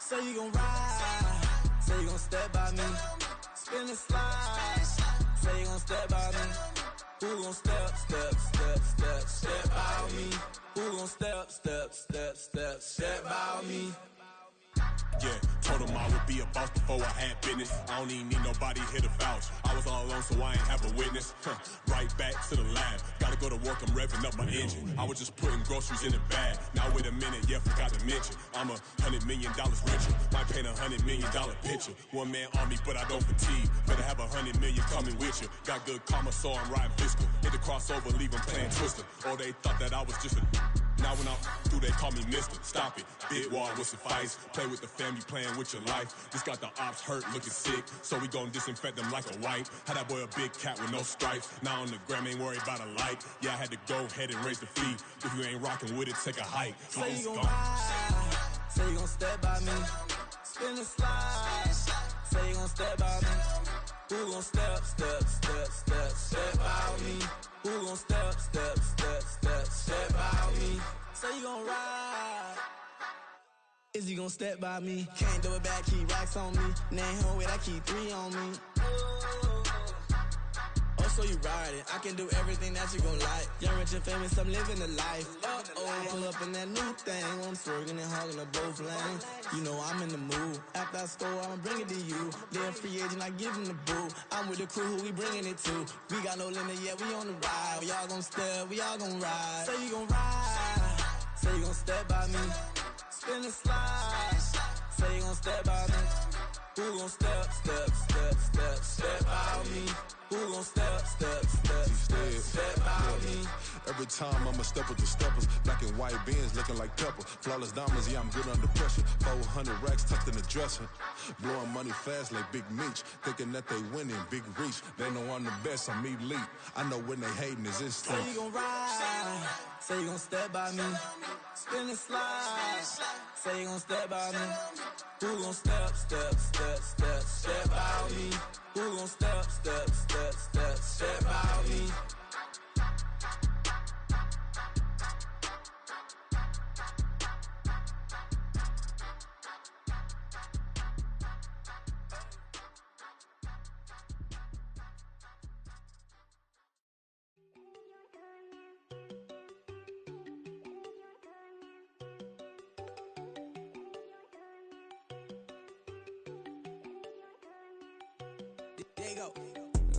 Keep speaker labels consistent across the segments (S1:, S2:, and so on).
S1: Say you gon' ride, say you gon' step by me. Spin and slide, say you gon' step by me. Who gon' step by me? Who gon' step by me?
S2: Yeah, told him I would be a boss before I had business. I don't even need nobody here to vouch. I was all alone, so I ain't have a witness. Right back to the lab. Gotta go to work, I'm revving up my engine. I was just putting groceries in the bag. Now wait a minute, yeah, forgot to mention. I'm $100 million richer. Might paint $100 million picture. One man army, but I don't fatigue. Better have 100 million coming with you. Got good karma, so I'm riding fiscal. Hit the crossover, leave them playing Twister. Or they thought that I was just a... Now when I do, they call me Mister. Stop it, big wall will suffice. Play with the family, playing with your life. This got the ops hurt, looking sick, so we gon' disinfect them like a wipe. Had that boy a big cat with no stripes. Now on the gram, ain't worried about a light. Yeah, I had to go ahead and raise the fee. If you ain't rocking with it, take a hike.
S1: Say you gon' ride, say you gon' step by me. Spin and slide, say you gon' step by me. Who gon' step by me? Who gon' step by me? Say you gon' ride. Is he gon' step by me? Can't do it back, keep racks on me. Name home with I keep 3 on me. Oh, so you riding? I can do everything that you gon' like. Young, rich, and famous, I'm living the life. Pull up in that new thing. I'm swerving and hogging the both lanes. You know I'm in the mood. After I score, I'ma bring it to you. They're a free agent, I give him the boo. I'm with the crew, who we bringing it to. We got no limit, yeah, we on the ride. We all gon' step, we all gon' ride. Say you gon' ride, say you gon' step by me. Spin and slide, say you gon' step by me. Who gon' step by me? Who gon' step by me?
S3: Every time I'ma step with the steppers. Black and white beans looking like pepper. Flawless diamonds, yeah, I'm good under pressure. 400 racks tucked in the dresser. Blowing money fast like Big Meech. Thinking that they winning, big reach. They know I'm the best, I'm elite. I know when they hating is instinct.
S1: Say you gon' ride, say you gon' step by me. Spin and slide, say you gon' step by me. Who gon' step by me? Who gon' step by me? There you go.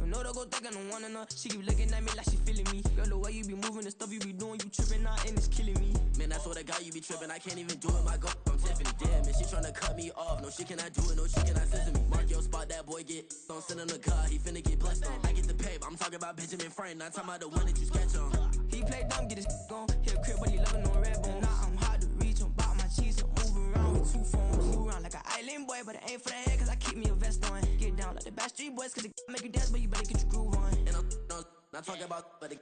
S4: No, don't go thinking I wanna know. She keep looking at me like she feeling me. Girl, the way you be moving, the stuff you be doing, you tripping out and it's killing me.
S5: Man, I swear to God, you be tripping. I can't even do it. My go, I'm Tiffany. Damn, man, she tryna cut me off. No, she cannot do it. No, she cannot listen to me. Mark your spot, that boy get on. Send him to God, he finna get blessed on. I get the pay, but I'm talking about Benjamin Franklin. Not talking about the one that you sketch on.
S4: He play dumb, get his on. He a crib, but he loving on red bone. Now I'm hard to reach. I'm about my cheese. I'm moving around with 2 phones. Move around like an island boy, but it ain't for the head, cause I keep me a vest on. Get down like the Backstreet Boys, cause it make you dance, but you better get your groove on.
S5: And I'm not talking about, but it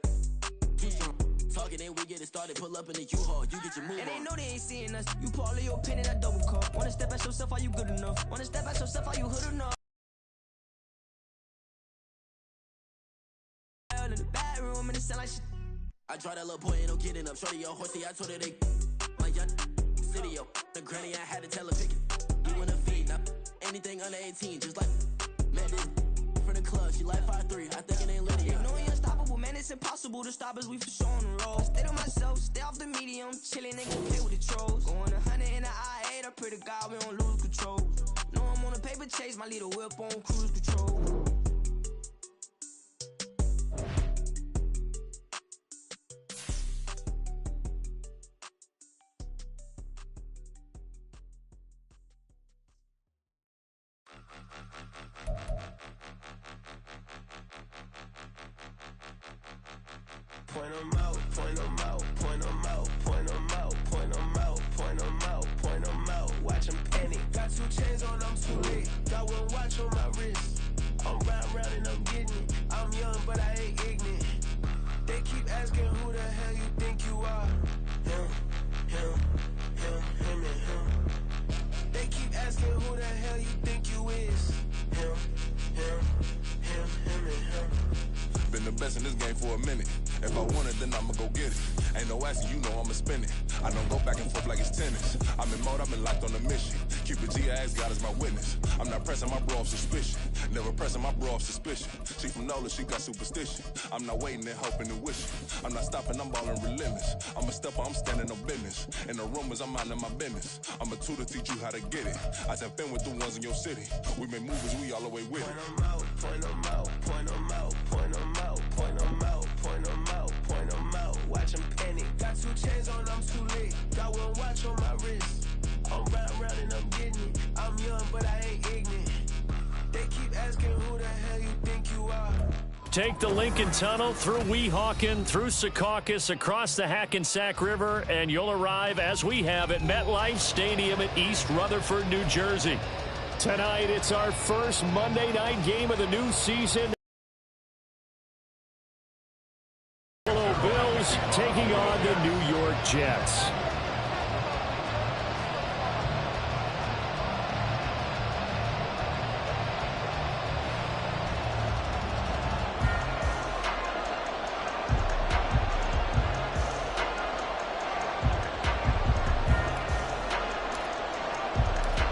S5: too strong. Talking and we get it started, pull up in the U-Haul, you get your move
S4: and
S5: on.
S4: they know they ain't seeing us. You pull all of your pen in that double cup. Wanna step at yourself, are you good enough? Wanna step at yourself, are you hood enough? In the bedroom and it sound like shit.
S5: I draw that little boy, ain't no getting up. Shorty, your horsey, I told her they my young city, yo. The granny, I had to tell her pick it. You in the feed, now anything under 18, just like met this from the club. She like 5'3", I think it ain't Lydia.
S4: You know we unstoppable, man, it's impossible to stop us, we for sure on the road. Stay to myself, stay off the medium, chillin', ain't gon' play with the trolls. Going 100 in the I-8, I pray to God we don't lose control. Know I'm on a paper chase, my little whip on cruise control.
S6: Point 'em out, point 'em out, point 'em out, point 'em out, point 'em out, point 'em out, point 'em out. Watch 'em panic. Got 2 chains on, I'm too late. Got 1 watch on my wrist. I'm round and I'm getting it. I'm young, but I ain't ignorant. They keep asking who the hell you think you are. Him, and him. They keep asking who the hell you think you is. Him, and him.
S3: Been the best in this game for a minute. If I want it, then I'ma go get it. Ain't no asking, you know I'ma spend it. I don't go back and forth like it's tennis. I'm in mode, I've been locked on a mission. Keep it G, I ask God as my witness. I'm not pressing my bro off suspicion. Never pressing my bro off suspicion. She from Nola, she got superstition. I'm not waiting and hoping and wishing. I'm not stopping, I'm balling relentless. I'm a stepper, I'm standing on business. In the rumors, I'm minding my business. I'm a tutor, teach you how to get it. I said, been with the ones in your city. We make movies, we all the way with it.
S6: Point them out, point them out, point them out, point them out, point them out, point them out. Watch them panic. Got 2 chains on, I'm too lit. Got 1 watch on my wrist. I'm round and I'm getting it. I'm young, but I ain't ignorant. They keep asking who the hell you think you are.
S7: Take the Lincoln Tunnel through Weehawken, through Secaucus, across the Hackensack River, and you'll arrive, as we have, at MetLife Stadium in East Rutherford, New Jersey. Tonight, it's our first Monday night game of the new season. Buffalo Bills taking on the New York Jets.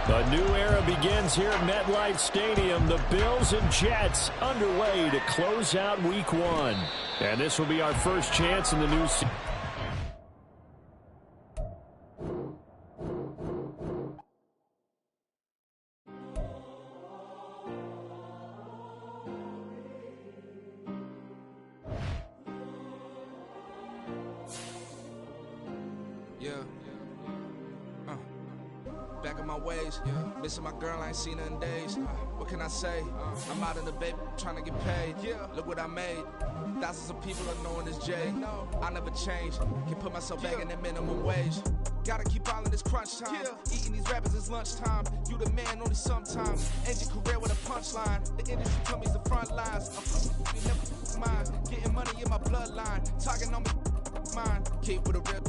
S7: A new era begins here at MetLife Stadium. The Bills and Jets underway to close out Week 1. And this will be our first chance in the new season.
S1: Back in my ways, missing my girl, I ain't seen her in days. What can I say? I'm out in the baby, trying to get paid. Look what I made. Thousands of people are knowing this Jay. I never change. Can put myself back in that minimum wage. Gotta keep all in this crunch time. Eating these rappers is lunchtime. You the man only sometimes. End your career with a punchline. The industry told me it's the front lines. I'm never mine. Getting money in my bloodline. Talking on me, mine. Keep with a real.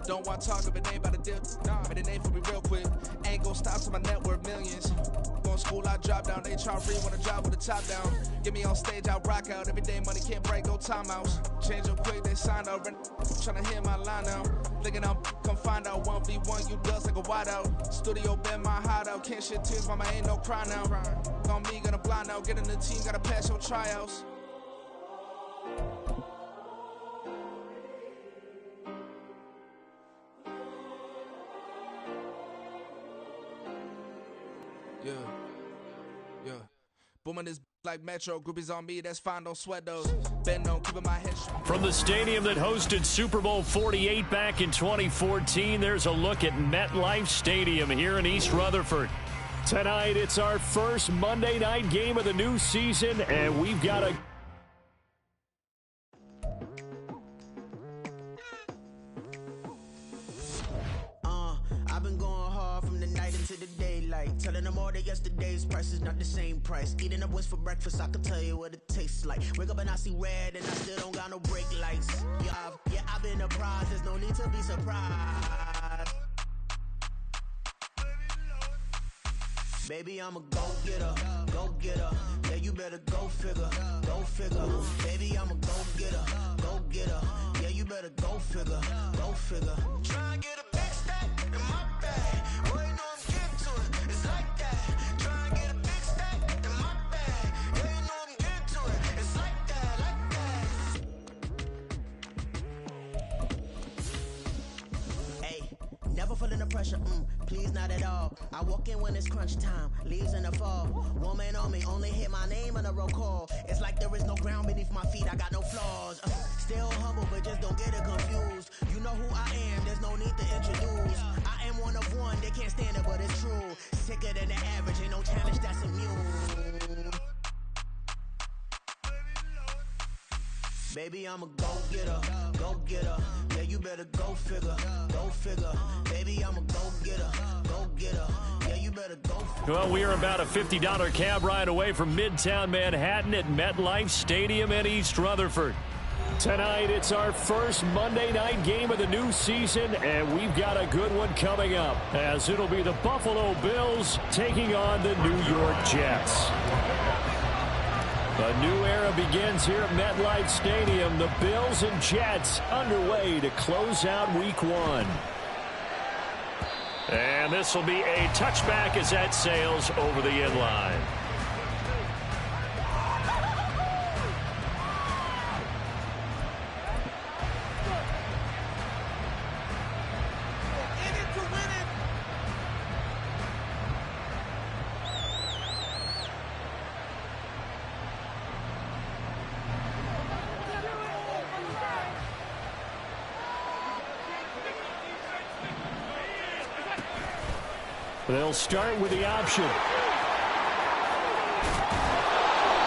S1: Don't want to talk if it ain't about a deal. But it ain't for me real quick. Ain't gon' stop till my net worth millions. Going school, I drop down. They try to read when I drop with the top down. Get me on stage, I rock out. Every day money can't break, no timeouts. Change up quick, they sign up. Tryna hear my line now. Thinking I'm come find out 1v1, you dust like a wideout. Studio been my hideout. Can't shed tears, mama ain't no cry now. On me, gonna blind out. Get in the team, gotta pass your tryouts. Yeah. Booming this like Metro. Groupies on me, that's fine, don't sweat those. Bend on, keeping my head.
S7: From the stadium that hosted Super Bowl 48 back in 2014, there's a look at MetLife Stadium here in East Rutherford. Tonight, it's our first Monday night game of the new season, and we've got a...
S5: I've been going hard from the night into the daylight. Telling them all that yesterday's price is not the same price. Eating up wings for breakfast, I can tell you what it tastes like. Wake up and I see red and I still don't got no brake lights. Yeah, I've been apprised, there's no need to be surprised. Baby, I'm a go-getter, go-getter. Yeah, you better go figure, go figure. Baby, I'm a go-getter, go-getter. Yeah, you better go figure, go figure. Try and get a big stack in my bag. Boy, you know I'm getting to it, it's like that. Try and get a big stack in my bag. Yeah, you know I'm getting to it, it's like that, like that. Hey, never feeling the pressure, please not at all. I walk in when it's crunch time, leaves in the fall. Woman on me, only hit my name on a roll call. It's like there is no ground beneath my feet, I got no flaws. Still humble, but just don't get it confused. You know who I am, there's no need to introduce. I am one of one, they can't stand it, but it's true. Sicker than the average, ain't no challenge that's immune. Baby, I'm a go-getter, go-getter. Yeah, you better go figure, go figure. Baby, I'm a go-getter, go-getter. Yeah, you better go figure.
S7: Well, we are about a $50 cab ride away from Midtown Manhattan at MetLife Stadium in East Rutherford. Tonight, it's our first Monday night game of the new season, and we've got a good one coming up, as it'll be the Buffalo Bills taking on the New York Jets. A new era begins here at MetLife Stadium. The Bills and Jets underway to close out Week 1. And this will be a touchback as that sails over the end line. They'll start with the option.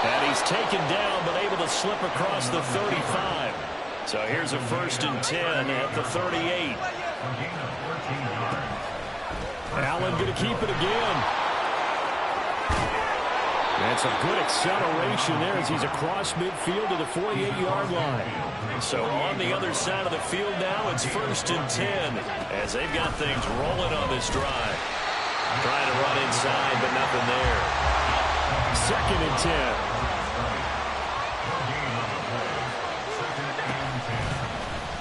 S7: And he's taken down, but able to slip across the 35. So here's a 1st and 10 at the 38. Allen going to keep it again. That's a good acceleration there as he's across midfield to the 48-yard line. So on the other side of the field now, it's 1st and 10 as they've got things rolling on this drive. Trying to run inside, but nothing there. 2nd and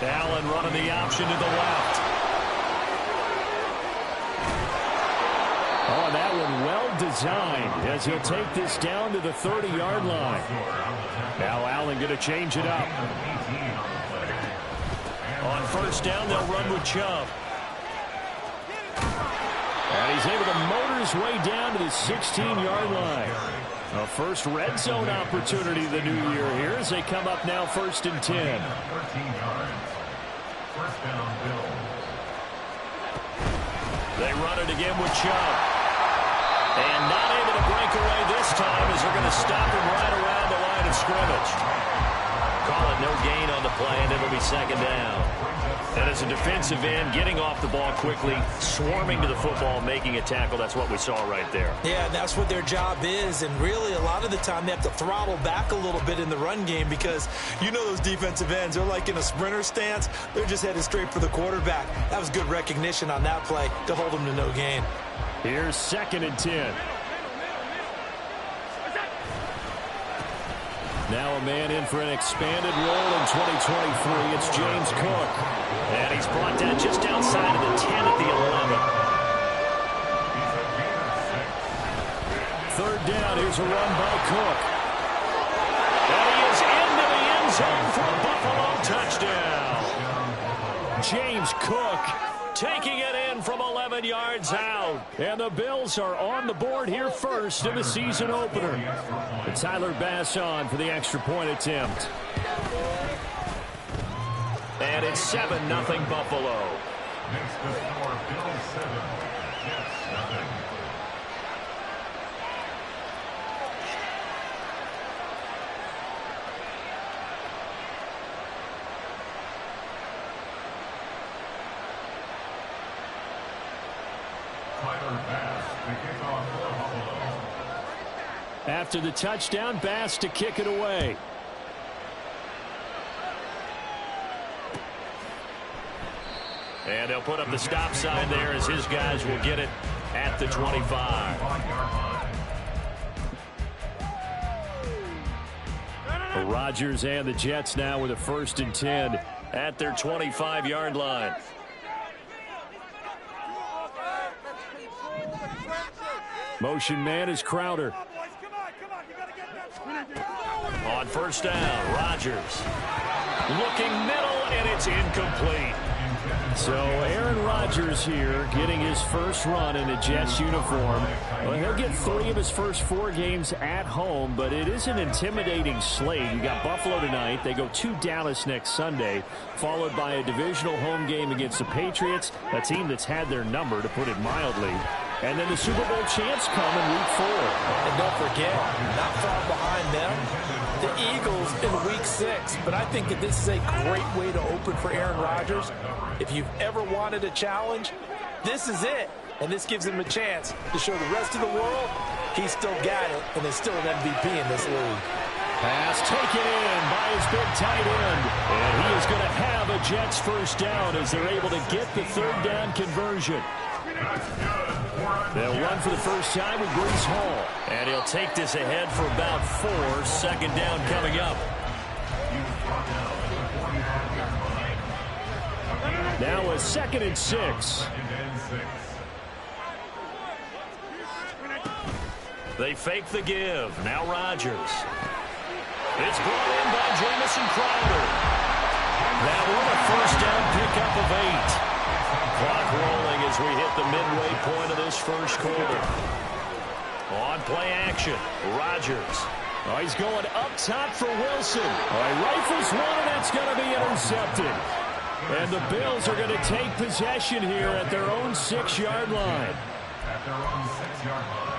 S7: 10. Allen running the option to the left. Oh, that one well designed as he'll take this down to the 30-yard line. Now Allen going to change it up. On 1st down, they'll run with Chubb. And he's able to motor his way down to the 16-yard line. A first red zone opportunity of the new year here as they come up now 1st and 10. They run it again with Chubb. And not able to break away this time as they're going to stop him right around the line of scrimmage. Call it no gain on the play, and it'll be 2nd down. And as a defensive end, getting off the ball quickly, swarming to the football, making a tackle, that's what we saw right there.
S8: Yeah, that's what their job is, and really a lot of the time they have to throttle back a little bit in the run game because you know those defensive ends, they're like in a sprinter stance. They're just headed straight for the quarterback. That was good recognition on that play to hold them to no gain.
S7: Here's 2nd and 10. Now a man in for an expanded role in 2023. It's James Cook. And he's brought down just outside of the 10 at the 11. 3rd down. Here's a run by Cook. And he is into the end zone for a Buffalo touchdown. James Cook taking it in from 11 yards out. And the Bills are on the board here first in the season opener. And Tyler Bass on for the extra point attempt. And it's 7-0 Buffalo.
S9: Makes the score Bills 7, Jets 0.
S7: After the touchdown, Bass to kick it away. And they'll put up the stop sign there as his guys will get it at the 25. Rodgers and the Jets now with a 1st and 10 at their 25-yard line. Motion man is Crowder. On 1st down, Rodgers looking middle, and it's incomplete. So Aaron Rodgers here getting his first run in a Jets uniform. Well, he'll get 3 of his first 4 games at home, but it is an intimidating slate. You got Buffalo tonight. They go to Dallas next Sunday, followed by a divisional home game against the Patriots, a team that's had their number, to put it mildly. And then the Super Bowl champs come in Week 4.
S8: And don't forget, not far behind them, the Eagles in Week 6. But I think that this is a great way to open for Aaron Rodgers. If you've ever wanted a challenge, this is it. And this gives him a chance to show the rest of the world he's still got it and is still an MVP in this league.
S7: Pass taken in by his big tight end. And he is going to have a Jets first down as they're able to get the 3rd down conversion. They'll run for the first time with Breece Hall. And he'll take this ahead for about 4. 2nd down coming up. Now a 2nd and 6. They fake the give. Now Rodgers. It's brought in by Jamison Crowder. Now with a first down pickup of 8. Clock rolling as we hit the midway point of this first quarter. On play action, Rodgers. Oh, he's going up top for Wilson. Oh, he rifles one, and that's going to be intercepted. And the Bills are going to take possession here at their own 6-yard line.
S9: At their own 6-yard line.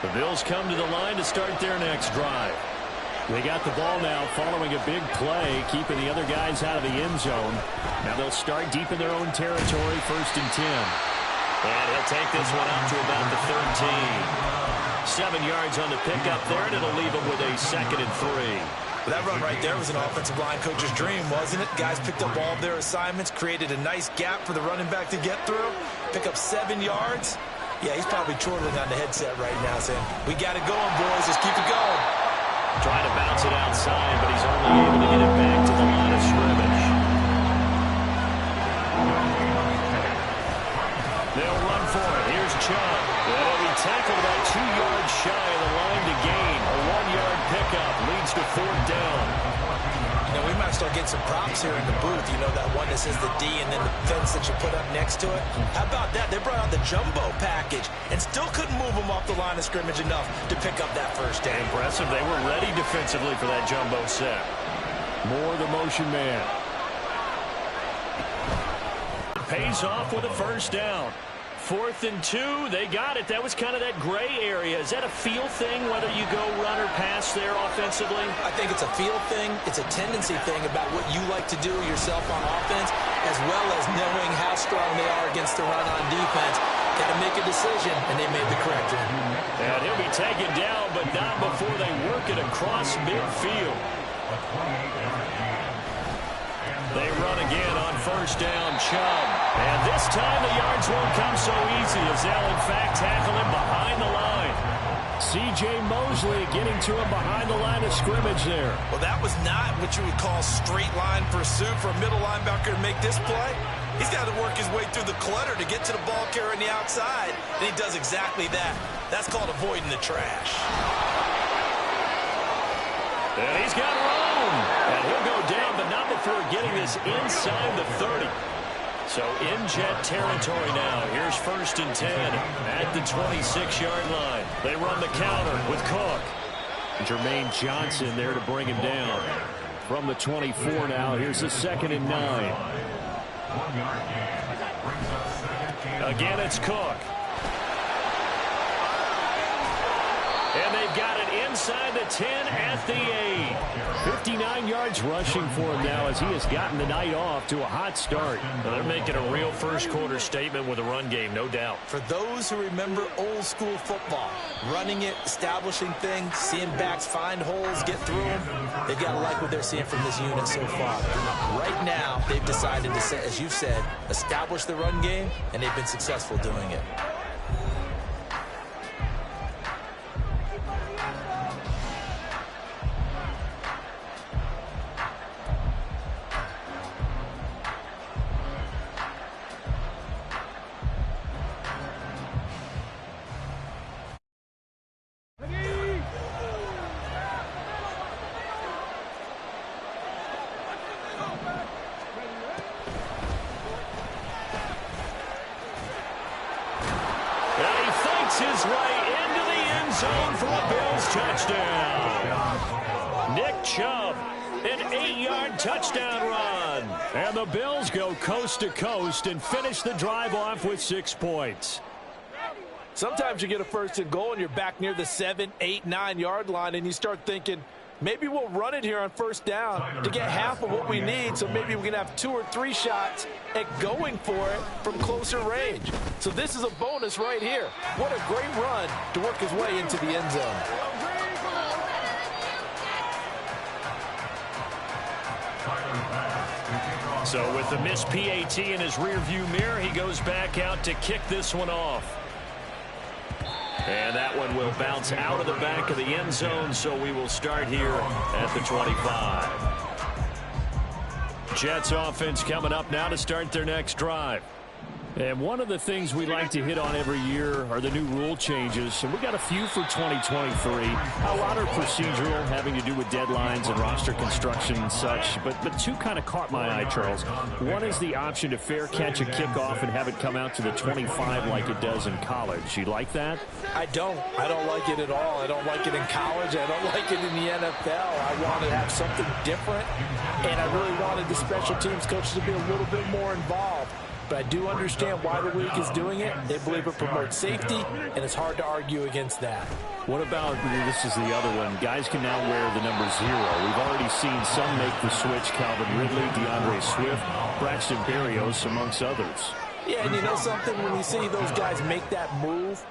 S7: The Bills come to the line to start their next drive. They got the ball now following a big play, keeping the other guys out of the end zone. Now they'll start deep in their own territory, 1st and 10. And he'll take this one out to about the 13. 7 yards on the pickup there, and it'll leave him with a 2nd and 3.
S8: Well, that run right there was an offensive line coach's dream, wasn't it? Guys picked up all of their assignments, created a nice gap for the running back to get through, pick up 7 yards. Yeah, he's probably chortling on the headset right now saying, we got it going, boys. Let's keep it going.
S7: Trying to bounce it outside, but he's only able to get it back to the line of scrimmage. They'll run for it. Here's Chubb. That'll be tackled about 2 yards shy of the line to gain. A 1-yard pickup leads to 4th down.
S8: You know, we might start getting some props here in the booth. You know, that one that says the D and then the fence that you put up next to it. How about that? They brought out the jumbo package and still couldn't move them off the line of scrimmage enough to pick up that first down.
S7: Impressive. They were ready defensively for that jumbo set. More the motion man. Pays off with a first down. 4th and 2. They got it. That was kind of that gray area. Is that a feel thing, whether you go run or pass there offensively?
S8: I think it's a feel thing. It's a tendency thing about what you like to do yourself on offense, as well as knowing how strong they are against the run on defense. Got to make a decision, and they made the correct one.
S7: And he'll be taken down, but not before they work it across midfield. They run again on first down, Chubb. And this time the yards won't come so easy as they'll in fact tackle him behind the line. C.J. Mosley getting to him behind the line of scrimmage there.
S8: Well, that was not what you would call straight line pursuit for a middle linebacker to make this play. He's got to work his way through the clutter to get to the ball carrier on the outside, and he does exactly that. That's called avoiding the trash.
S7: And he's got room. And he'll go down, but not before getting this inside the 30. So in jet territory now. Here's 1st and 10 at the 26-yard line. They run the counter with Cook. Jermaine Johnson there to bring him down. From the 24 now, here's the 2nd and 9. Again, it's Cook. And they've got it inside the 10 at the 8. 59 yards rushing for him now as he has gotten the night off to a hot start. Well, they're making a real first-quarter statement with a run game, no doubt.
S8: For those who remember old-school football, running it, establishing things, seeing backs find holes, get through them, they've got to like what they're seeing from this unit so far. Right now, they've decided to, as you've said, establish the run game, and they've been successful doing it.
S7: His way into the end zone for a Bills touchdown. Nick Chubb, an 8-yard touchdown run. And the Bills go coast to coast and finish the drive off with 6 points.
S8: Sometimes you get a 1st and goal and you're back near the 7, 8, 9-yard line and you start thinking, maybe we'll run it here on 1st down to get half of what we need, so maybe we can have 2 or 3 shots at going for it from closer range. So this is a bonus right here. What a great run to work his way into the end zone.
S7: So with the missed PAT in his rearview mirror, he goes back out to kick this one off. And that one will bounce out of the back of the end zone, so we will start here at the 25. Jets offense coming up now to start their next drive. And one of the things we like to hit on every year are the new rule changes. And we got a few for 2023. A lot are procedural, having to do with deadlines and roster construction and such. But two kind of caught my eye, Charles. One is the option to fair catch a kickoff and have it come out to the 25 like it does in college. You like that?
S8: I don't like it at all. I don't like it in college. I don't like it in the NFL. I want to have something different. And I really wanted the special teams coaches to be a little bit more involved. But I do understand why the league is doing it. They believe it promotes safety, and it's hard to argue against that.
S7: What about, this is the other one, guys can now wear the number 0. We've already seen some make the switch, Calvin Ridley, DeAndre Swift, Braxton Berrios, amongst others.
S8: Yeah, and you know something, when you see those guys make that move,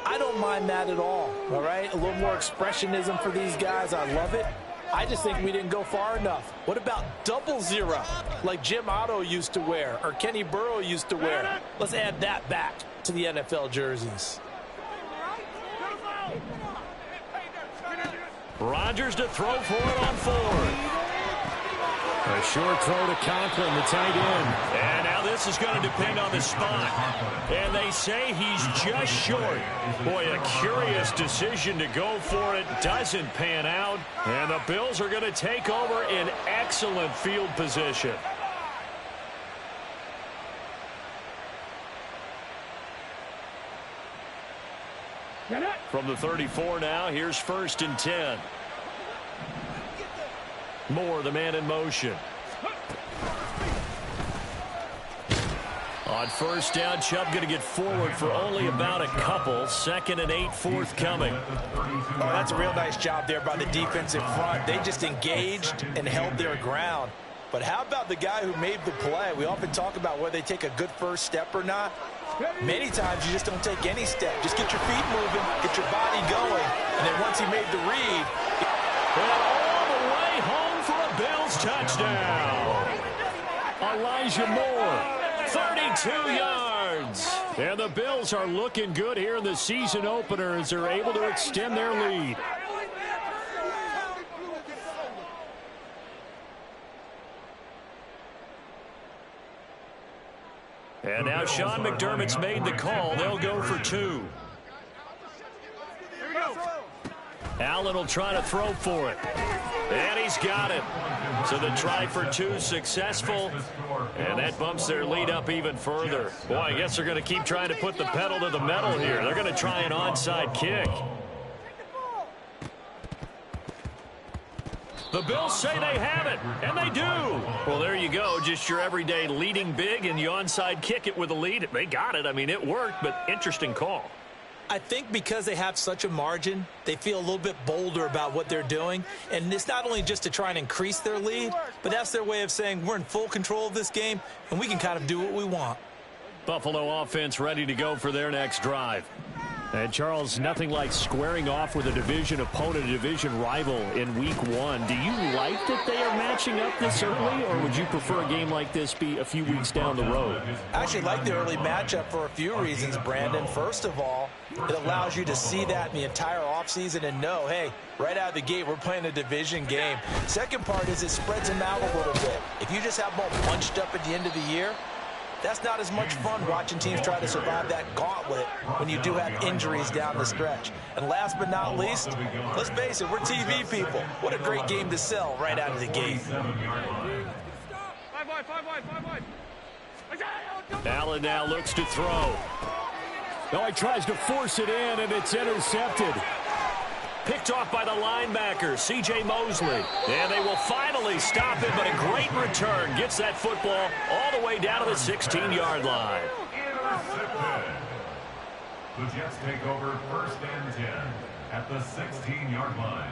S8: I don't mind that at all right? A little more expressionism for these guys. I love it. I just think we didn't go far enough. What about 00, like Jim Otto used to wear or Kenny Burrow used to wear? Let's add that back to the NFL jerseys.
S7: Rodgers to throw for it on 4. A short throw to Conklin, the tight end. And now this is going to depend on the spot. And they say he's just short. Boy, a curious decision to go for it. Doesn't pan out. And the Bills are going to take over in excellent field position. From the 34 now, here's 1st and 10. Moore, the man in motion. On 1st down, Chubb going to get forward for only about a couple. 2nd and 8 forthcoming.
S8: Oh, that's a real nice job there by the defense in front. They just engaged and held their ground. But how about the guy who made the play? We often talk about whether they take a good first step or not. Many times you just don't take any step. Just get your feet moving, get your body going, and then once he made the read,
S7: all the way home for a Bills touchdown. Elijah Moore, 32 yards. And the Bills are looking good here in the season opener as they're able to extend their lead. And now Sean McDermott's made the call. They'll go for 2. Allen will try to throw for it. And he's got it. So the try for 2 successful. And that bumps their lead up even further. Boy, I guess they're going to keep trying to put the pedal to the metal here. They're going to try an onside kick. The Bills say they have it, and they do. Well, there you go. Just your everyday leading big, and you onside kick it with a lead. They got it. I mean, it worked, but interesting call.
S8: I think because they have such a margin, they feel a little bit bolder about what they're doing. And it's not only just to try and increase their lead, but that's their way of saying we're in full control of this game, and we can kind of do what we want.
S7: Buffalo offense ready to go for their next drive. And, Charles, nothing like squaring off with a division opponent, a division rival in Week 1. Do you like that they are matching up this early, or would you prefer a game like this be a few weeks down the road?
S8: I actually like the early matchup for a few reasons, Brandon. First of all, it allows you to see that in the entire offseason and know, hey, right out of the gate, we're playing a division game. Second part is it spreads them out a little bit. If you just have them all bunched up at the end of the year, that's not as much fun watching teams try to survive that gauntlet when you do have injuries down the stretch. And last but not least, let's face it, we're TV people. What a great game to sell right out of the gate.
S7: Allen now looks to throw. No, he tries to force it in, and it's intercepted. Picked off by the linebacker, C.J. Mosley. And they will finally stop it, but a great return. Gets that football all the way down to the 16-yard line.
S9: The Jets take over 1st and 10 at the 16-yard line.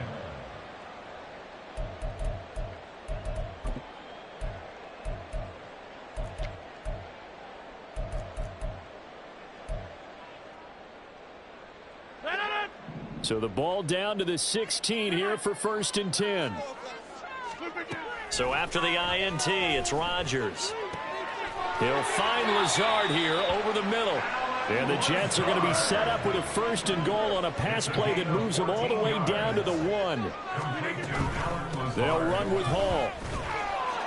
S7: So the ball down to the 16 here for 1st and 10. So after the INT, it's Rodgers. He'll find Lazard here over the middle. And the Jets are going to be set up with a 1st and goal on a pass play that moves them all the way down to the 1. They'll run with Hall.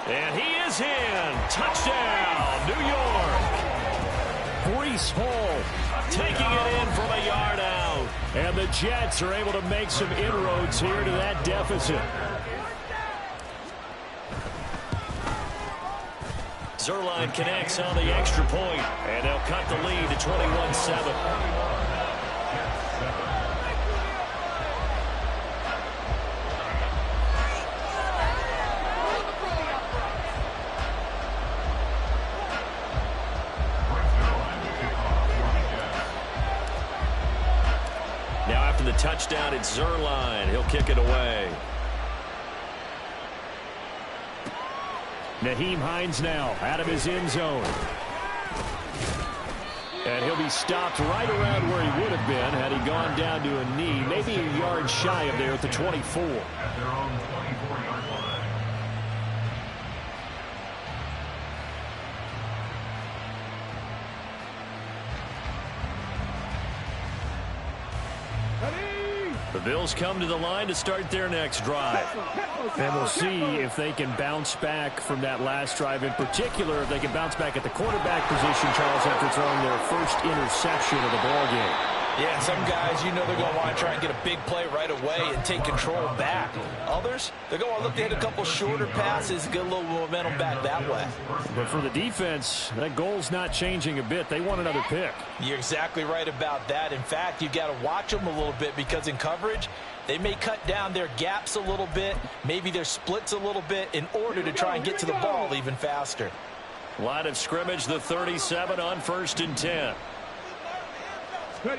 S7: And he is in. Touchdown, New York. Breece Hall taking it in from a yard out. And the Jets are able to make some inroads here to that deficit. Zerline connects on the extra point, and they'll cut the lead to 21-7. Now after the touchdown, it's Zerline. He'll kick it away. Nyheim Hines now out of his end zone. And he'll be stopped right around where he would have been had he gone down to a knee, maybe a yard shy of there at the 24.
S9: At their own 24-yard line.
S7: The Bills come to the line to start their next drive. And we'll see if they can bounce back from that last drive. In particular, if they can bounce back at the quarterback position, Charles, after throwing their first interception of the ballgame.
S8: Yeah, some guys, you know they're going to want to try and get a big play right away and take control back. Others, they're going to look to hit a couple shorter passes, get a little momentum back that way.
S7: But for the defense, that goal's not changing a bit. They want another pick.
S8: You're exactly right about that. In fact, you've got to watch them a little bit because in coverage, they may cut down their gaps a little bit, maybe their splits a little bit in order to try and get to the ball even faster.
S7: Line of scrimmage, the 37 on 1st and 10. And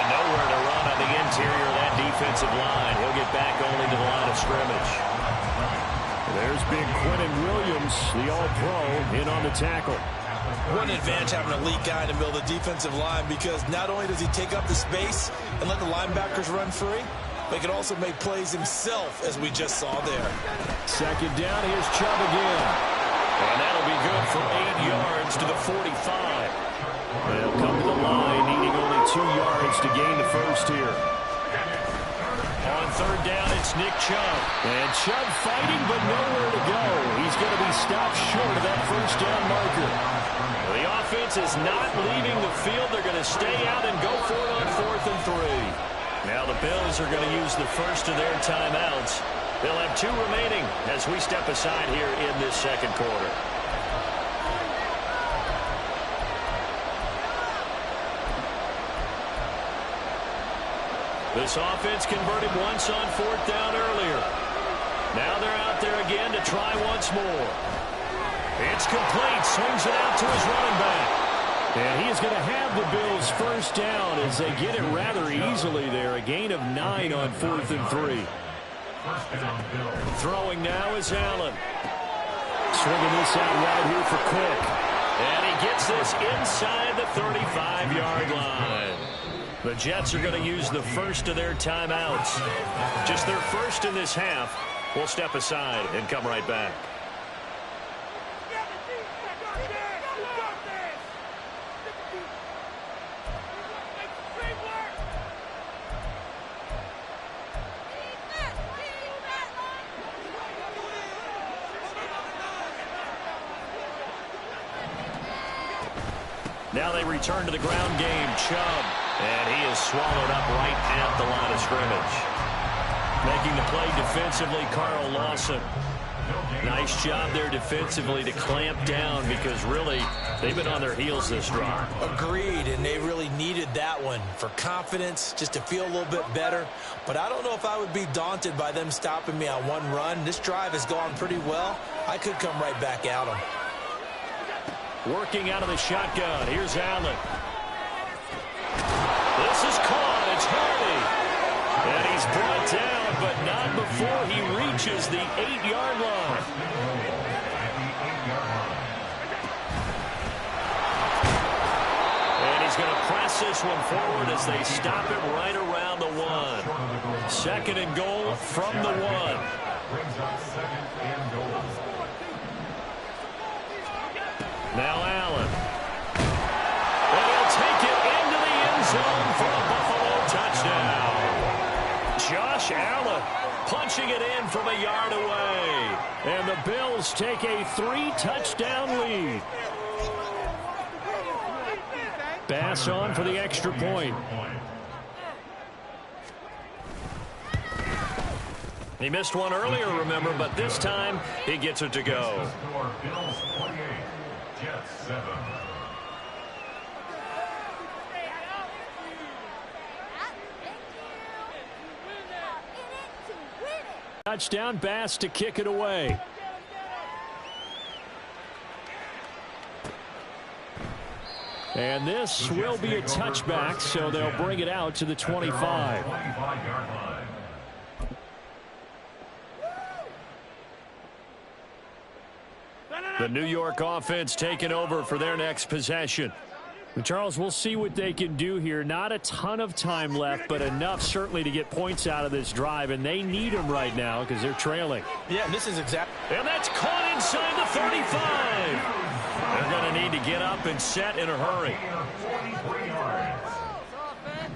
S7: nowhere to run on the interior of that defensive line. He'll get back only to the line of scrimmage. There's big Quentin Williams, the all-pro, in on the tackle.
S8: What an advantage having an elite guy in the middle of the defensive line, because not only does he take up the space and let the linebackers run free, but he can also make plays himself, as we just saw there.
S7: 2nd down, here's Chubb again. And that'll be good for 8 yards to the 45. They'll come to the line, needing only 2 yards to gain the first here. On 3rd down, it's Nick Chubb. And Chubb fighting, but nowhere to go. He's going to be stopped short of that 1st down marker. The offense is not leaving the field. They're going to stay out and go for it on 4th and 3. Now the Bills are going to use the first of their timeouts. They'll have 2 remaining as we step aside here in this 2nd quarter. This offense converted once on 4th down earlier. Now they're out there again to try once more. It's complete. Swings it out to his running back. And he is going to have the Bills' 1st down as they get it rather easily there. A gain of 9 on 4th and 3. Throwing now is Allen. Swinging this out right here for Cook. And he gets this inside the 35-yard line. The Jets are going to use the first of their timeouts. Just their first in this half. We'll step aside and come right back. Now they return to the ground game. Chubb. And he is swallowed up right at the line of scrimmage. Making the play defensively, Carl Lawson. Nice job there defensively to clamp down, because really they've been on their heels this drive.
S8: Agreed, and they really needed that one for confidence, just to feel a little bit better. But I don't know if I would be daunted by them stopping me on one run. This drive has gone pretty well. I could come right back at them.
S7: Working out of the shotgun. Here's Allen. This is caught. It's Hardy. And he's brought down, but not before he reaches the 8-yard line. And he's going to press this one forward as they stop him right around the 1. 2nd and goal from the 1. Now Allen. And he'll take it into the end zone for a Buffalo touchdown. Josh Allen punching it in from a yard away. And the Bills take a 3-touchdown lead. Bass on for the extra point. He missed one earlier, remember, but this time he gets it to go.
S9: Bills 48, Jets 7.
S7: Touchdown, Bass to kick it away. And this will be a touchback, so they'll bring it out to the 25. The New York offense taking over for their next possession. And Charles, we'll see what they can do here. Not a ton of time left, but enough certainly to get points out of this drive, and they need them right now because they're trailing.
S8: Yeah, this is exactly.
S7: And that's caught inside the 35. They're going to need to get up and set in a hurry.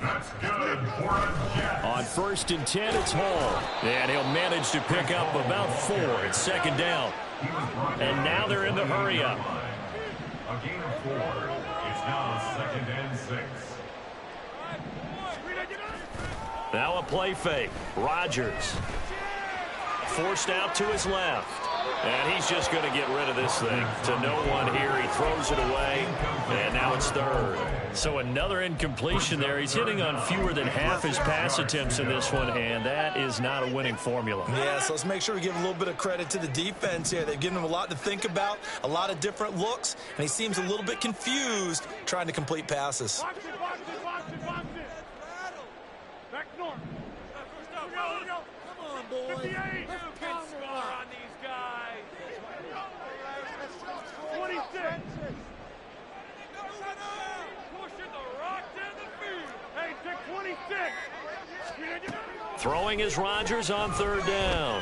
S9: That's good for a Jet.
S7: On 1st and 10, it's Hall. And he'll manage to pick up about 4 at second down. And now they're in the hurry-up.
S9: A gain of 4. It's now 2nd and 6.
S7: Now a play fake. Rodgers. Forced out to his left. And he's just going to get rid of this thing. To no one here. He throws it away. And now it's 3rd. So another incompletion there. He's hitting on fewer than half his pass attempts in this one. And that is not a winning formula.
S8: Yeah, so let's make sure we give a little bit of credit to the defense here. They've given him a lot to think about, a lot of different looks. And he seems a little bit confused trying to complete passes.
S10: Box it, box it, box it, box it. Back north. Come on, boys. 58. Who can score on these guys? 26. Pushing the rock down the field. Hey, take 26.
S7: Throwing is Rodgers on 3rd down.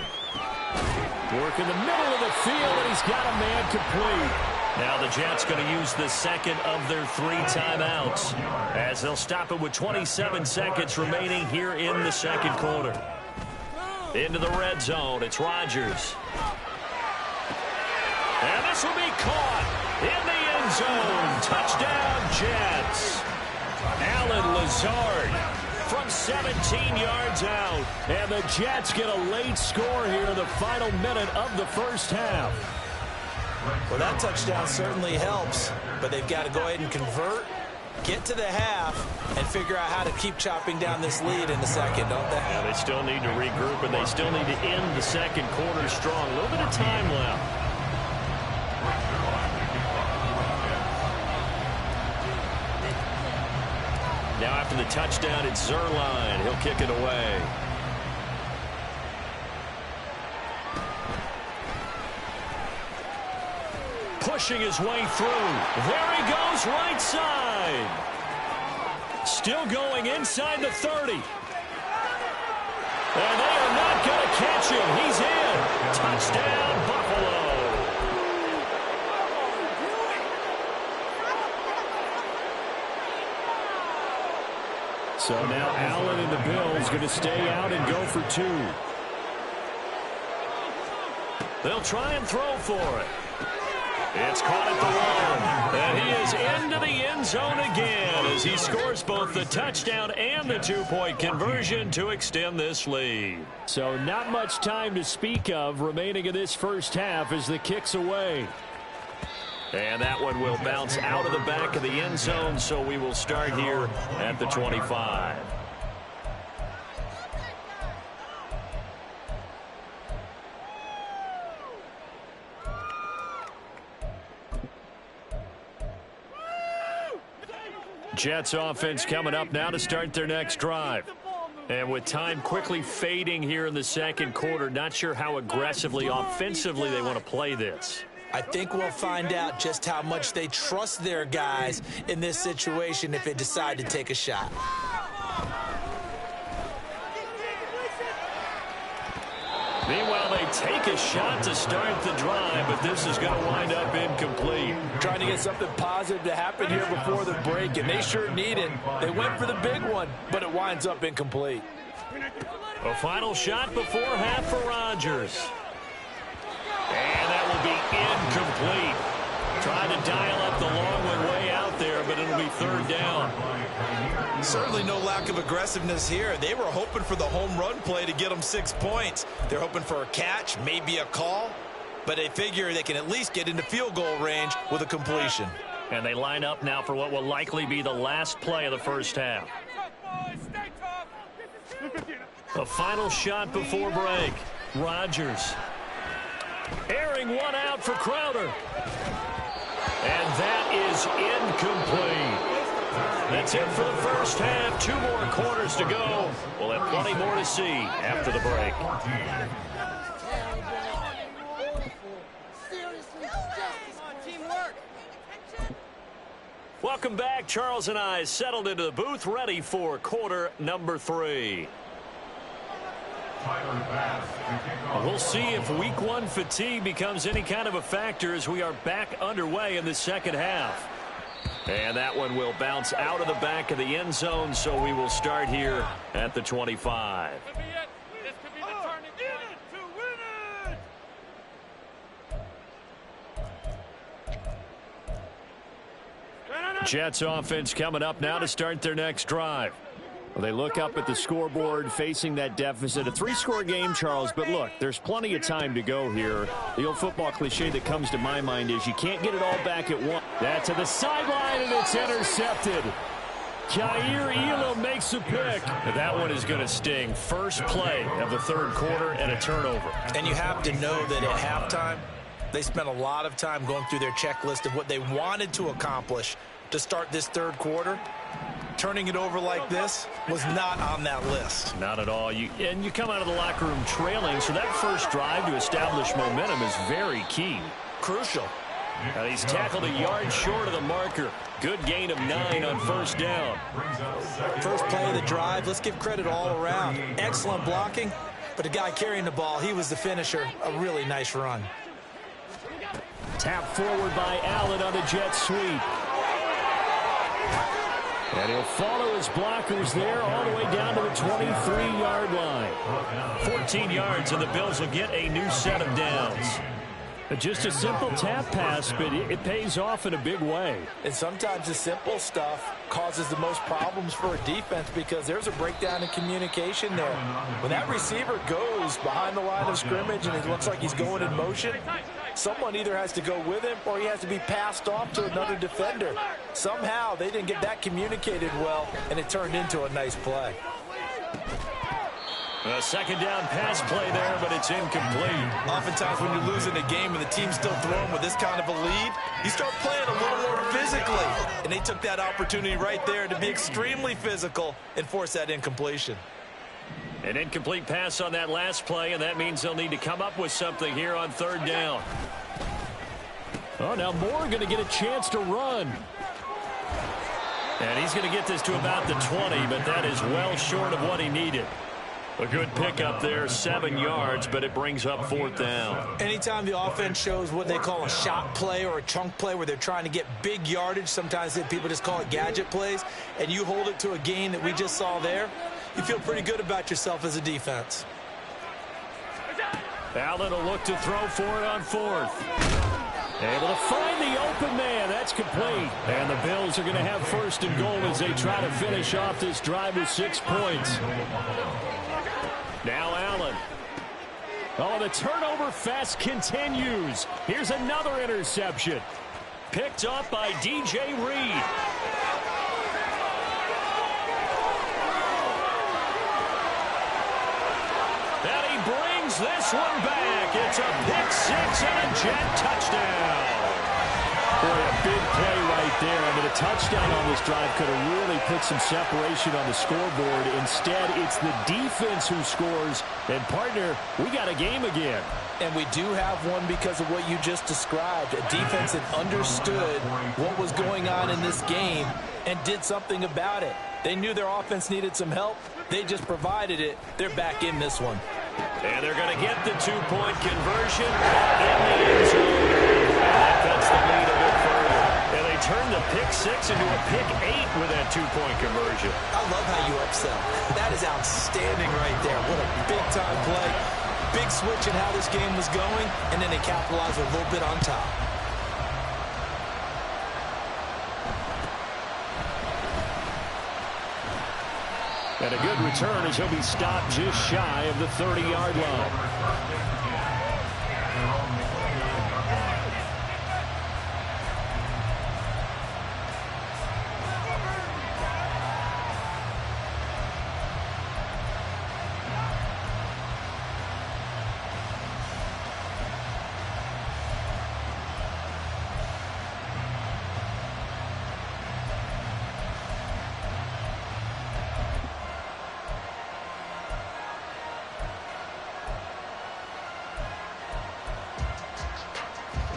S7: Work in the middle of the field, and he's got a man complete. Now the Jets going to use the second of their 3 timeouts as they'll stop it with 27 seconds remaining here in the second quarter. Into the red zone, it's Rodgers. And this will be caught in the end zone. Touchdown, Jets. Allen Lazard from 17 yards out. And the Jets get a late score here in the final minute of the first half.
S8: Well, that touchdown certainly helps, but they've got to go ahead and convert, get to the half, and figure out how to keep chopping down this lead in the second, don't they?
S7: Yeah, they still need to regroup, and they still need to end the second quarter strong. A little bit of time left. Now after the touchdown, it's Zerline. He'll kick it away. Pushing his way through. There he goes, right side. Still going inside the 30. And they are not going to catch him. He's in. Touchdown, Buffalo. So now Allen and the Bills going to stay out and go for 2. They'll try and throw for it. It's caught at the 1. And he is into the end zone again as he scores both the touchdown and the 2-point conversion to extend this lead. So not much time to speak of remaining in this first half as the kick's away. And that one will bounce out of the back of the end zone, so we will start here at the 25. Jets offense coming up now to start their next drive. And with time quickly fading here in the second quarter, not sure how aggressively offensively they want to play this.
S8: I think we'll find out just how much they trust their guys in this situation if they decide to take a shot.
S7: Meanwhile, they take a shot to start the drive, but this is going to wind up incomplete.
S8: Trying to get something positive to happen here before the break, and they sure need it. They went for the big one, but it winds up incomplete.
S7: A final shot before half for Rodgers. And that will be incomplete. Trying to dial up the long one way out there, but it'll be third down.
S11: Certainly no lack of aggressiveness here. They were hoping for the home run play to get them 6 points. They're hoping for a catch, maybe a call, but they figure they can at least get into field goal range with a completion.
S7: And they line up now for what will likely be the last play of the first half. A final shot before break. Rodgers. Airing one out for Crowder. And that is incomplete. That's it for the first half. 2 more quarters to go. We'll have plenty more to see after the break. Welcome back. Charles and I settled into the booth, ready for quarter number 3. We'll see if week 1 fatigue becomes any kind of a factor as we are back underway in the second half. And that one will bounce out of the back of the end zone, so we will start here at the 25.
S10: This could be the turning point to win it.
S7: Jets offense coming up now to start their next drive. Well, they look up at the scoreboard facing that deficit. A 3-score game, Charles, but look, there's plenty of time to go here. The old football cliche that comes to my mind is you can't get it all back at once. That's to the sideline, and it's intercepted. Jair Elam makes a pick. That one is going to sting. First play of the third quarter and a turnover.
S8: And you have to know that at halftime, they spent a lot of time going through their checklist of what they wanted to accomplish to start this third quarter. Turning it over like this was not on that list.
S7: Not at all. You come out of the locker room trailing, so that first drive to establish momentum is very key.
S8: Crucial.
S7: And he's tackled a yard short of the marker. Good gain of 9 on first down.
S11: First play of the drive, let's give credit all around. Excellent blocking, but the guy carrying the ball, he was the finisher. A really nice run.
S7: Tap forward by Allen on the jet sweep. And he'll follow his blockers there all the way down to the 23-yard line. 14 yards, and the Bills will get a new set of downs. Just a simple tap pass, but it pays off in a big way.
S8: And sometimes the simple stuff causes the most problems for a defense because there's a breakdown in communication there. When that receiver goes behind the line of scrimmage and it looks like he's going in motion, someone either has to go with him or he has to be passed off to another defender. Somehow they didn't get that communicated well, and it turned into a nice play.
S7: A second down pass play there, but it's incomplete.
S11: Oftentimes when you're losing a game and the team's still throwing with this kind of a lead, you start playing a little more physically. And they took that opportunity right there to be extremely physical and force that incompletion.
S7: An incomplete pass on that last play, and that means they'll need to come up with something here on third down. Oh, now Moore going to get a chance to run. And he's going to get this to about the 20, but that is well short of what he needed. A good pickup there, 7 yards, but it brings up fourth down.
S11: Anytime the offense shows what they call a shot play or a chunk play where they're trying to get big yardage, sometimes people just call it gadget plays, and you hold it to a gain that we just saw there, you feel pretty good about yourself as a defense.
S7: Allen will look to throw for it on fourth. Able to find the open man. That's complete. And the Bills are going to have first and goal as they try to finish off this drive with 6 points. Now Allen. Oh, the turnover fest continues. Here's another interception. Picked up by DJ Reed. And he brings this one back. It's a pick six and a Jet touchdown. Boy, a big play right there. I mean, a touchdown on this drive could have really put some separation on the scoreboard. Instead, it's the defense who scores. And, partner, we got a game again.
S8: And we do have one because of what you just described. A defense that understood what was going on in this game and did something about it. They knew their offense needed some help. They just provided it. They're back in this one.
S7: And they're going to get the two-point conversion in the end zone. And that cuts the lead a bit further. And they turn the pick 6 into a pick 8 with that two-point conversion.
S8: I love how you upsell. That is outstanding right there. What a big-time play. Big switch in how this game was going, and then they capitalized a little bit on top.
S7: And a good return as he'll be stopped just shy of the 30-yard line.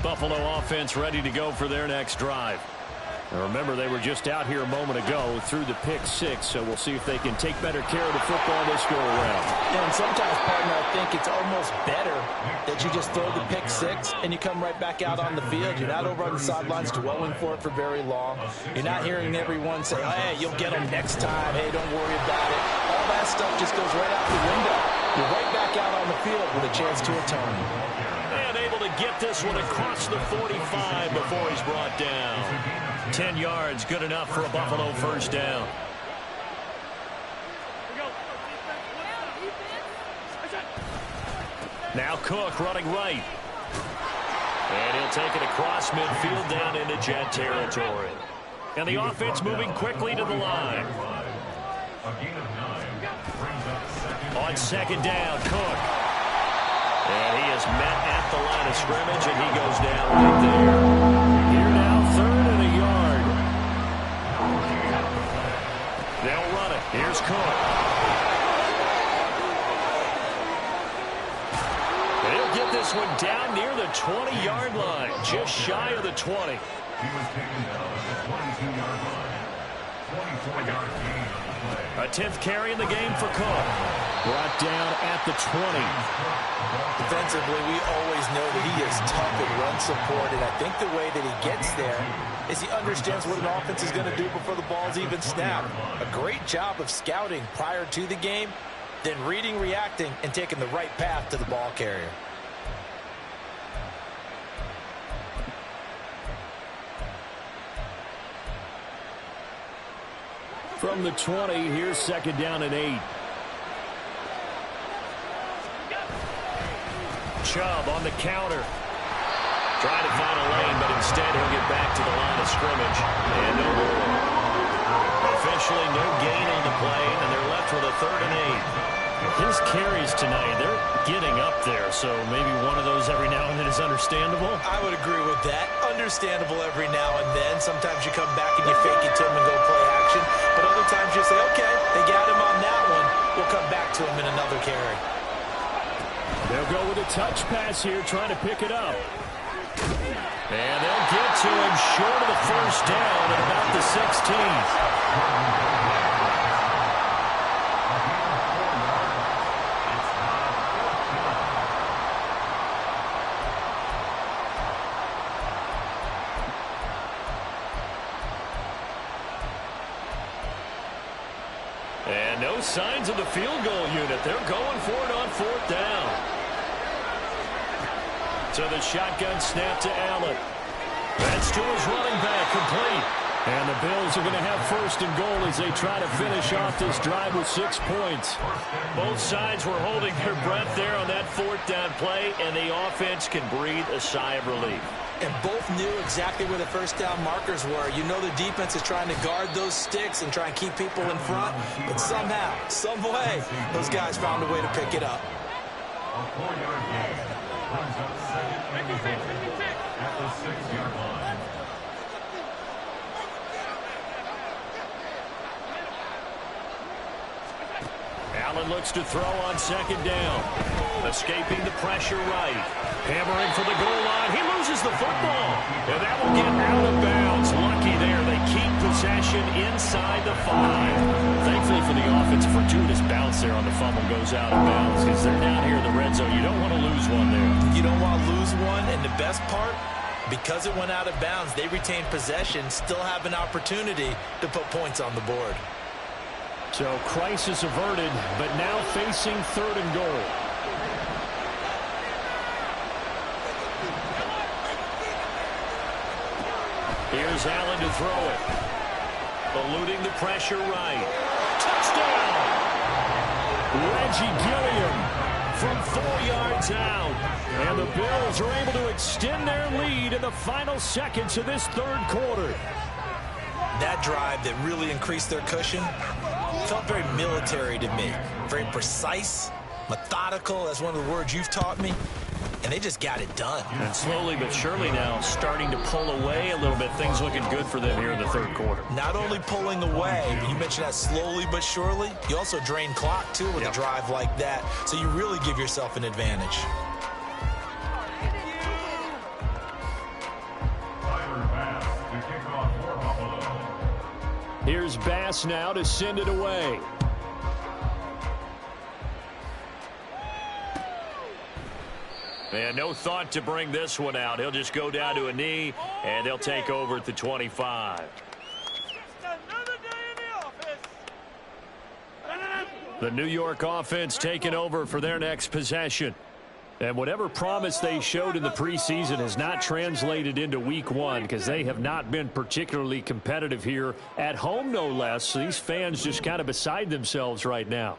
S7: Buffalo offense ready to go for their next drive. Now remember, they were just out here a moment ago through the pick 6, so we'll see if they can take better care of the football this go around.
S8: And sometimes, partner, I think it's almost better that you just throw the pick 6 and you come right back out on the field. You're not over on the sidelines dwelling for it for very long. You're not hearing everyone say, hey, you'll get them next time. Hey, don't worry about it. All that stuff just goes right out the window. You're right back out on the field with a chance to atone.
S7: And able to get this one across the 45 before he's brought down. 10 yards, good enough for a Buffalo first down. Now Cook running right. And he'll take it across midfield down into Jet territory. And the offense moving quickly to the line. On second down, Cook. And he is met at the line of scrimmage, and he goes down right there. Here now, 3rd and a yard. They'll run it. Here's Cook. They'll get this one down near the 20-yard line, just shy of the 20.
S9: He was taken down at the 22-yard line. 24-yard gain on the play.
S7: A 10th carry in the game for Cook. Brought down at the 20.
S8: Defensively, we always know that he is tough and run support, and I think the way that he gets there is he understands what an offense is going to do before the ball's even snapped. A great job of scouting prior to the game, then reading, reacting, and taking the right path to the ball carrier.
S7: From the 20, here's second down and 8. Chubb on the counter. Trying to find a lane, but instead he'll get back to the line of scrimmage. And no more. Officially no gain on the play, and they're left with a 3rd and 8. His carries tonight, they're getting up there, so maybe one of those every now and then is understandable.
S8: I would agree with that. Understandable every now and then. Sometimes you come back and you fake it to him and go play action. But other times you say, okay, they got him on that one. We'll come back to him in another carry.
S7: They'll go with a touch pass here, trying to pick it up. And they'll get to him short of the first down at about the 16th. And no signs of the field goal unit. They're going for it on 4th down. So the shotgun snap to Allen. That's to his running back, complete. And the Bills are going to have 1st and goal as they try to finish off this drive with 6 points. Both sides were holding their breath there on that 4th down play, and the offense can breathe a sigh of relief.
S8: And both knew exactly where the first down markers were. You know the defense is trying to guard those sticks and try and keep people in front. But somehow, some way, those guys found a way to pick it up.
S9: A 4-yard gain brings up 2nd and goal at the 6-yard line.
S7: Allen looks to throw on 2nd down. Escaping the pressure right. Hammering for the goal line. He loses the football. And that will get out of bounds. Lucky there. They keep possession. possession inside the 5. Thankfully for the offense, a fortuitous bounce there on the fumble goes out of bounds because they're down here in the red zone. You don't want to lose one there.
S11: You don't want to lose one, and the best part, because it went out of bounds, they retained possession, still have an opportunity to put points on the board.
S7: So crisis averted, but now facing 3rd and goal. Here's Allen to throw it. Eluding the pressure right. Touchdown! Reggie Gilliam from 4 yards out. And the Bills are able to extend their lead in the final seconds of this 3rd quarter.
S11: That drive that really increased their cushion felt very military to me. Very precise, methodical, that's one of the words you've taught me. And they just got it done.
S7: And slowly but surely now starting to pull away a little bit. Things looking good for them here in the 3rd quarter.
S11: Not only pulling away, but you mentioned that slowly but surely. You also drain clock, too, with a drive like that. So you really give yourself an advantage.
S7: Here's Bass now to send it away. And no thought to bring this one out. He'll just go down to a knee, and they'll take over at the 25. The New York offense taking over for their next possession. And whatever promise they showed in the preseason has not translated into week 1 because they have not been particularly competitive here at home, no less. So these fans just kind of beside themselves right now.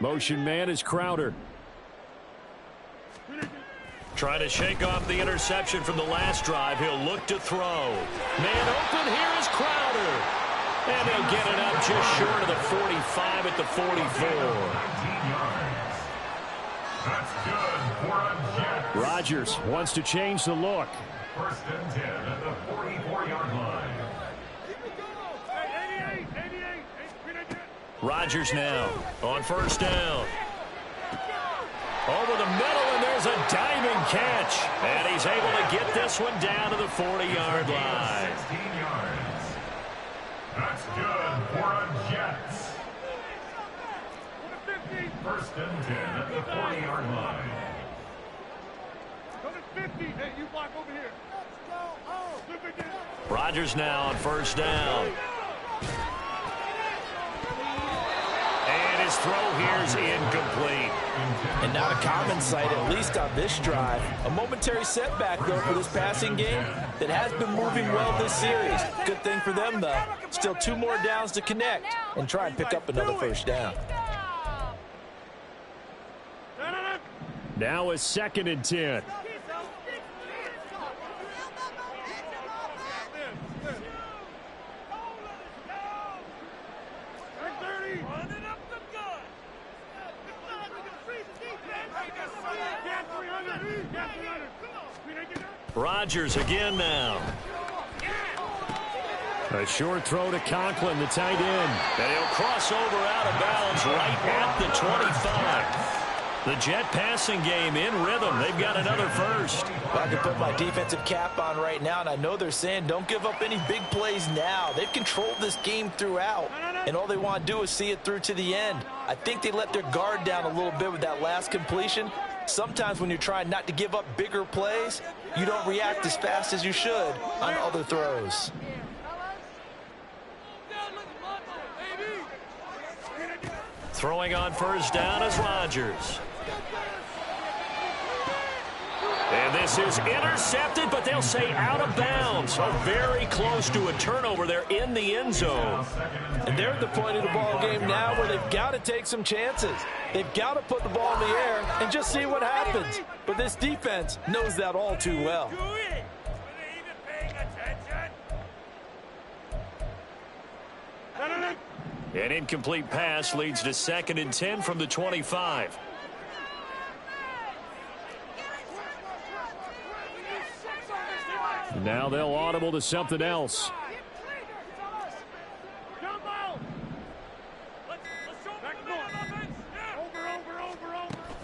S7: Motion man is Crowder. Trying to shake off the interception from the last drive. He'll look to throw. Man open, here is Crowder. And he'll get it up just short of the 45 at the 44. Rodgers wants to change the look.
S9: 1st and 10 at the 44-yard line.
S7: Rodgers now on 1st down. Over the middle, and there's a diving catch. And he's able to get this one down to the 40-yard line.
S9: 16 yards. That's good for a Jets. 1st and 10 at the 40-yard line.
S10: Go to 50. Hey, you block over here.
S7: Rodgers now on 1st down. And his throw here's incomplete.
S8: And not a common sight, at least on this drive. A momentary setback, though, for this passing game that has been moving well this series. Good thing for them, though. Still 2 more downs to connect and try and pick up another 1st down.
S7: Now a 2nd and 10. Rodgers again now. A short throw to Conklin, the tight end. And he'll cross over out of bounds right at the 25. The Jet passing game in rhythm. They've got another 1st.
S8: I can put my defensive cap on right now, and I know they're saying don't give up any big plays now. They've controlled this game throughout, and all they want to do is see it through to the end. I think they let their guard down a little bit with that last completion. Sometimes when you're trying not to give up bigger plays, you don't react as fast as you should on other throws.
S7: Throwing on 1st down is Rodgers. And this is intercepted, but they'll say out of bounds. So very close to a turnover there in the end zone.
S8: And they're at the point of the ball game now where they've got to take some chances. They've got to put the ball in the air and just see what happens. But this defense knows that all too well.
S7: An incomplete pass leads to 2nd and 10 from the 25. Now they'll audible to something else.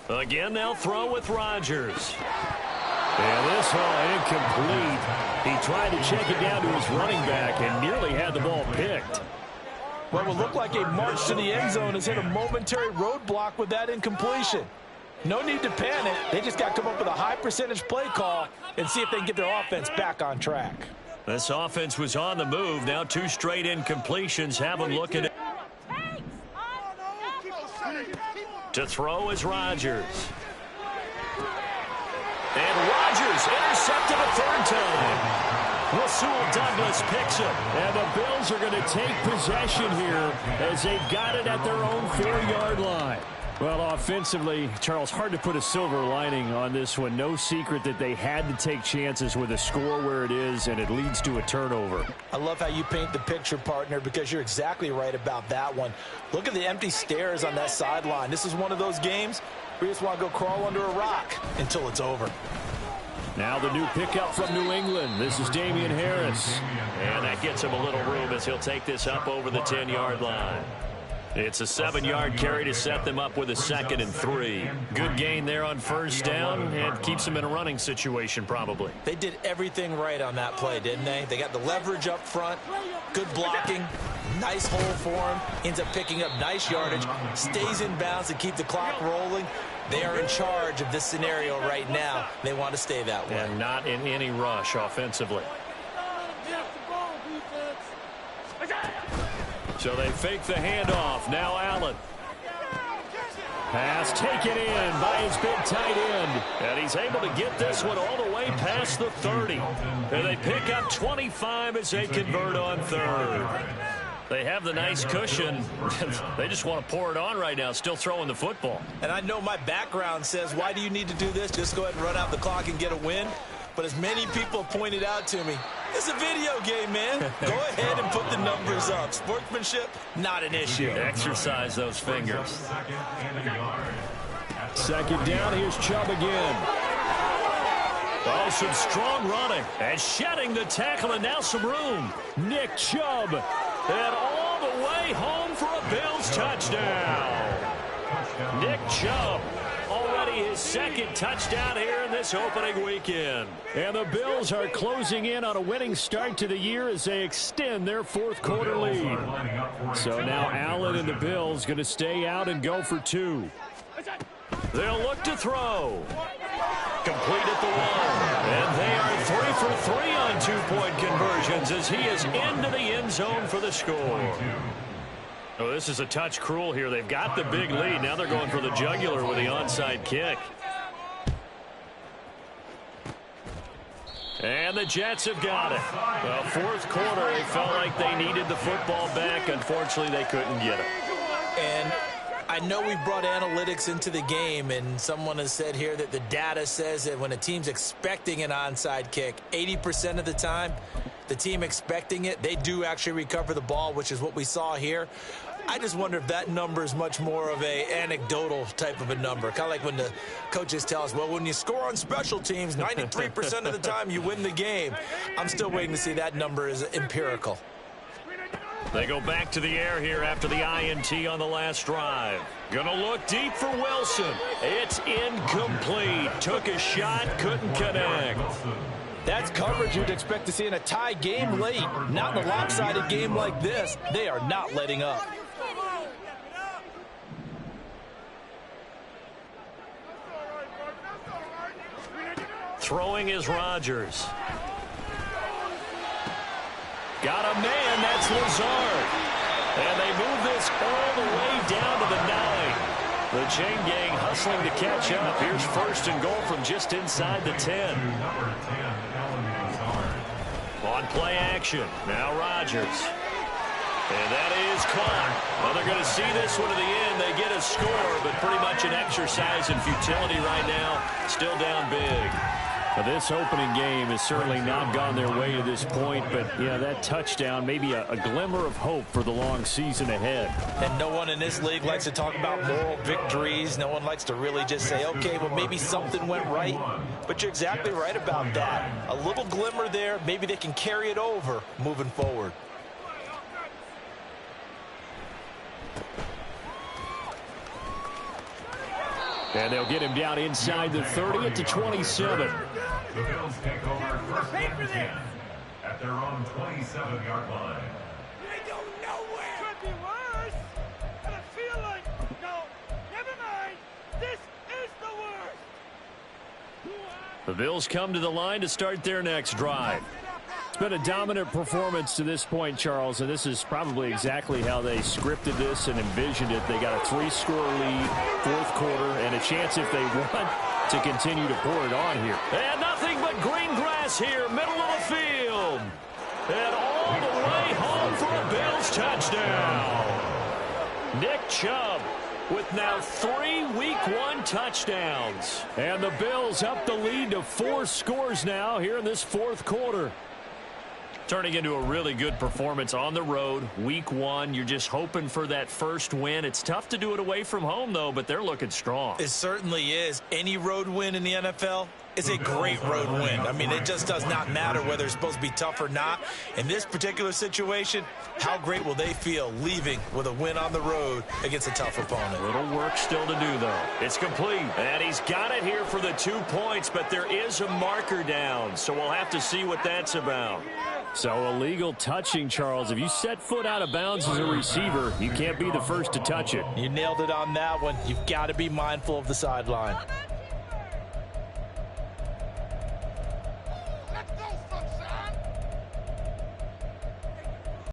S7: Again, they'll throw with Rodgers. And this one incomplete. He tried to check it down to his running back and nearly had the ball picked.
S8: What will look like a march to the end zone has hit a momentary roadblock with that incompletion. No need to panic. They just got to come up with a high percentage play call and see if they can get their offense back on track.
S7: This offense was on the move. Now 2 straight incompletions have them looking at. To throw is Rodgers. And Rodgers intercepted a 3rd time. Rasul Douglas picks him. And the Bills are going to take possession here as they've got it at their own 4-yard line. Well, offensively, Charles, hard to put a silver lining on this one. No secret that they had to take chances with a score where it is, and it leads to a turnover.
S8: I love how you paint the picture, partner, because you're exactly right about that one. Look at the empty stares on that sideline. This is one of those games where you just want to go crawl under a rock until it's over.
S7: Now the new pickup from New England. This is Damian Harris. And that gets him a little room as he'll take this up over the 10-yard line. It's a 7-yard carry to set them up with a 2nd and 3. Good gain there on 1st down and keeps them in a running situation probably.
S8: They did everything right on that play, didn't they? They got the leverage up front, good blocking, nice hole for him, ends up picking up nice yardage, stays in bounds to keep the clock rolling. They are in charge of this scenario right now. They want to stay that way.
S7: And not in any rush offensively. So they fake the handoff. Now Allen. Pass taken in by his big tight end. And he's able to get this one all the way past the 30. And they pick up 25 as they convert on 3rd. They have the nice cushion. They just want to pour it on right now, still throwing the football.
S8: And I know my background says, why do you need to do this? Just go ahead and run out the clock and get a win. But as many people have pointed out to me, it's a video game, man. Go ahead and put the numbers up. Sportsmanship, not an issue.
S7: Exercise those fingers. 2nd down, here's Chubb again. Oh, some strong running. And shedding the tackle, and now some room. Nick Chubb. And all the way home for a Bills touchdown. Nick Chubb. Already his 2nd touchdown here in this opening weekend. And the Bills are closing in on a winning start to the year as they extend their 4th quarter lead. So now Allen and the Bills going to stay out and go for 2. They'll look to throw. Complete at the 1. And they are 3 for 3 on 2-point conversions as he is into the end zone for the score. Oh, this is a touch cruel here. They've got the big lead. Now they're going for the jugular with the onside kick. And the Jets have got it. Well, 4th quarter, they felt like they needed the football back. Unfortunately, they couldn't get it.
S8: And I know we brought analytics into the game, and someone has said here that the data says that when a team's expecting an onside kick, 80% of the time, the team expecting it, they do actually recover the ball, which is what we saw here. I just wonder if that number is much more of a anecdotal type of a number. Kind of like when the coaches tell us, well, when you score on special teams, 93% of the time you win the game. I'm still waiting to see that number is empirical.
S7: They go back to the air here after the INT on the last drive. Gonna look deep for Wilson. It's incomplete. Took a shot, couldn't connect.
S8: That's coverage you'd expect to see in a tie game late. Not in a lopsided game like this. They are not letting up.
S7: Throwing is Rodgers. Got a man, that's Lazard. And they move this all the way down to the 9. The chain gang hustling to catch up. Here's 1st and goal from just inside the 10. On play action, now Rodgers. And that is caught. Well, they're going to see this one to the end. They get a score, but pretty much an exercise in futility right now. Still down big. Well, this opening game has certainly not gone their way to this point, but, yeah, that touchdown, maybe a glimmer of hope for the long season ahead.
S8: And no one in this league likes to talk about moral victories. No one likes to really just say, okay, well, maybe something went right. But you're exactly right about that. A little glimmer there. Maybe they can carry it over moving forward.
S7: And they'll get him down inside the 30 at the 27.
S9: The Bills take over first and 10 at their own 27-yard line.
S10: They go nowhere. Could be worse. And I feel like, no, never mind. This is the worst.
S7: The Bills come to the line to start their next drive. It's been a dominant performance to this point, Charles, and this is probably exactly how they scripted this and envisioned it. They got a 3-score lead, fourth quarter, and a chance if they want to continue to pour it on here. And nothing but green grass here, middle of the field. And all the way home for a Bills touchdown. Nick Chubb with now 3 Week 1 touchdowns. And the Bills up the lead to 4 scores now here in this fourth quarter. Turning into a really good performance on the road. Week 1, you're just hoping for that first win. It's tough to do it away from home, though, but they're looking strong.
S11: It certainly is. Any road win in the NFL is a great road win. I mean, it just does not matter whether it's supposed to be tough or not. In this particular situation, how great will they feel leaving with a win on the road against a tough opponent?
S7: Little work still to do, though. It's complete. And he's got it here for the 2 points, but there is a marker down, so we'll have to see what that's about. So illegal touching, Charles. If you set foot out of bounds as a receiver, you can't be the first to touch it.
S8: You nailed it on that one. You've got to be mindful of the sideline.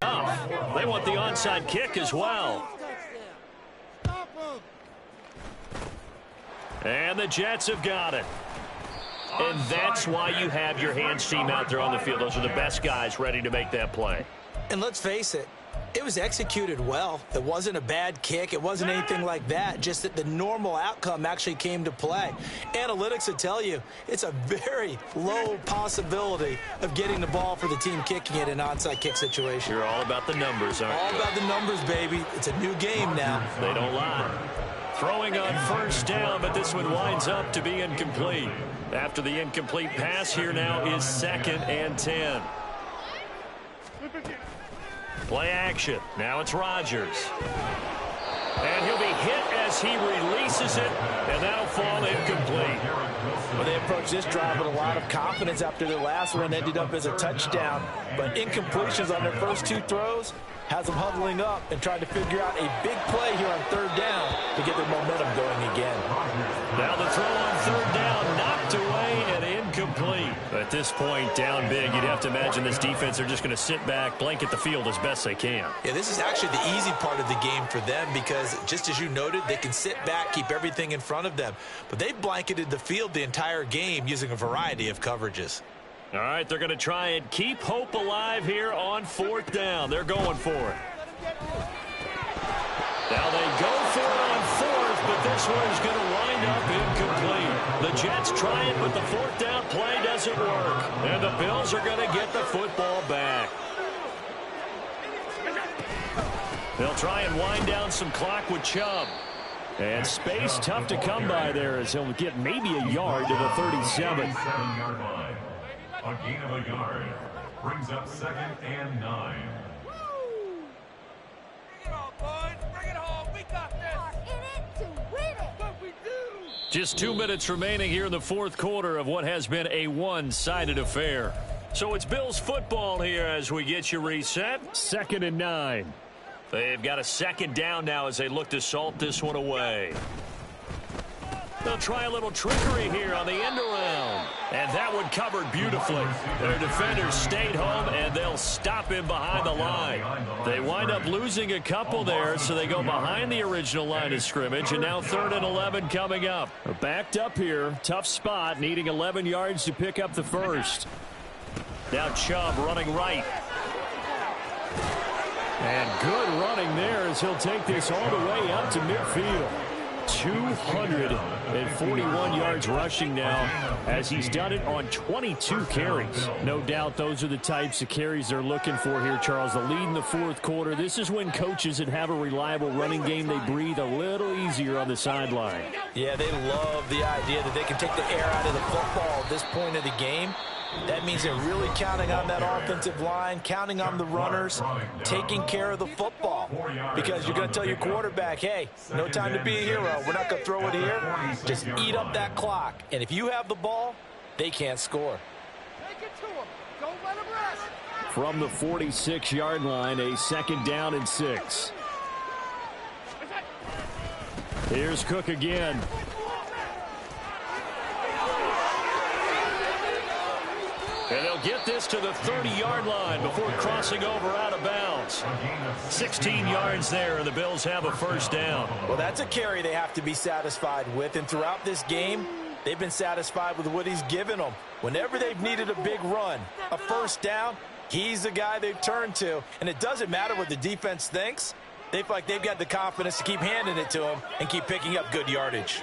S7: Oh, they want the onside kick as well. And the Jets have got it. And that's why you have your hands team out there on the field. Those are the best guys ready to make that play.
S8: And let's face it, it was executed well. It wasn't a bad kick. It wasn't anything like that. Just that the normal outcome actually came to play. Analytics will tell you it's a very low possibility of getting the ball for the team kicking it in an onside kick situation.
S7: You're all about the numbers, aren't you?
S8: All about the numbers, baby. It's a new game now.
S7: They don't lie. Throwing on first down, but this one winds up to be incomplete. After the incomplete pass, here now is 2nd and 10. Play action. Now it's Rodgers. And he'll be hit as he releases it, and that'll fall incomplete.
S8: Well, they approached this drive with a lot of confidence after their last one ended up as a touchdown. But incompletions on their first 2 throws has them huddling up and trying to figure out a big play here on 3rd down to get their momentum going again.
S7: Now the throw on 3rd down, knocked away and incomplete. At this point, down big, you'd have to imagine this defense are just going to sit back, blanket the field as best they can.
S11: Yeah, this is actually the easy part of the game for them because, just as you noted, they can sit back, keep everything in front of them. But they've blanketed the field the entire game using a variety of coverages.
S7: All right, they're going to try and keep hope alive here on 4th down. They're going for it. Now they go for it on 4th, but this one's going to wind up incomplete. The Jets try it, but the 4th down play doesn't work. And the Bills are going to get the football back. They'll try and wind down some clock with Chubb. And space tough to come by there as he'll get maybe a yard to the 37.
S9: 37-yard line. A gain of a yard brings up 2nd and 9.
S10: Bring it on, boys. Bring it home. We got this.
S12: In it to win it.
S10: What we do.
S7: Just 2 minutes remaining here in the fourth quarter of what has been a one-sided affair. So it's Bills football here as we get you reset. 2nd and 9. They've got a 2nd down now as they look to salt this one away. They'll try a little trickery here on the end around. And that one covered beautifully. Their defenders stayed home, and they'll stop him behind the line. They wind up losing a couple there, so they go behind the original line of scrimmage, and now 3rd and 11 coming up. They're backed up here. Tough spot, needing 11 yards to pick up the first. Now Chubb running right. And good running there as he'll take this all the way up to midfield. 241 yards rushing now as he's done it on 22 carries. No doubt those are the types of carries they're looking for here, Charles. The lead in the fourth quarter. This is when coaches that have a reliable running game, they breathe a little easier on the sideline.
S8: Yeah, they love the idea that they can take the air out of the football at this point of the game. That means they're really counting on that offensive line, counting on the runners, taking care of the football. Because you're going to tell your quarterback, hey, no time to be a hero. We're not going to throw it here. Just eat up that clock. And if you have the ball, they can't score.
S10: Take it to him. Don't let him rest.
S7: From the 46-yard line, a 2nd down and 6. Here's Cook again. And they'll get this to the 30-yard line before crossing over out of bounds. 16 yards there, and the Bills have a 1st down.
S8: Well, that's a carry they have to be satisfied with. And throughout this game, they've been satisfied with what he's given them. Whenever they've needed a big run, a 1st down, he's the guy they've turned to. And it doesn't matter what the defense thinks. They feel like they've got the confidence to keep handing it to him and keep picking up good yardage.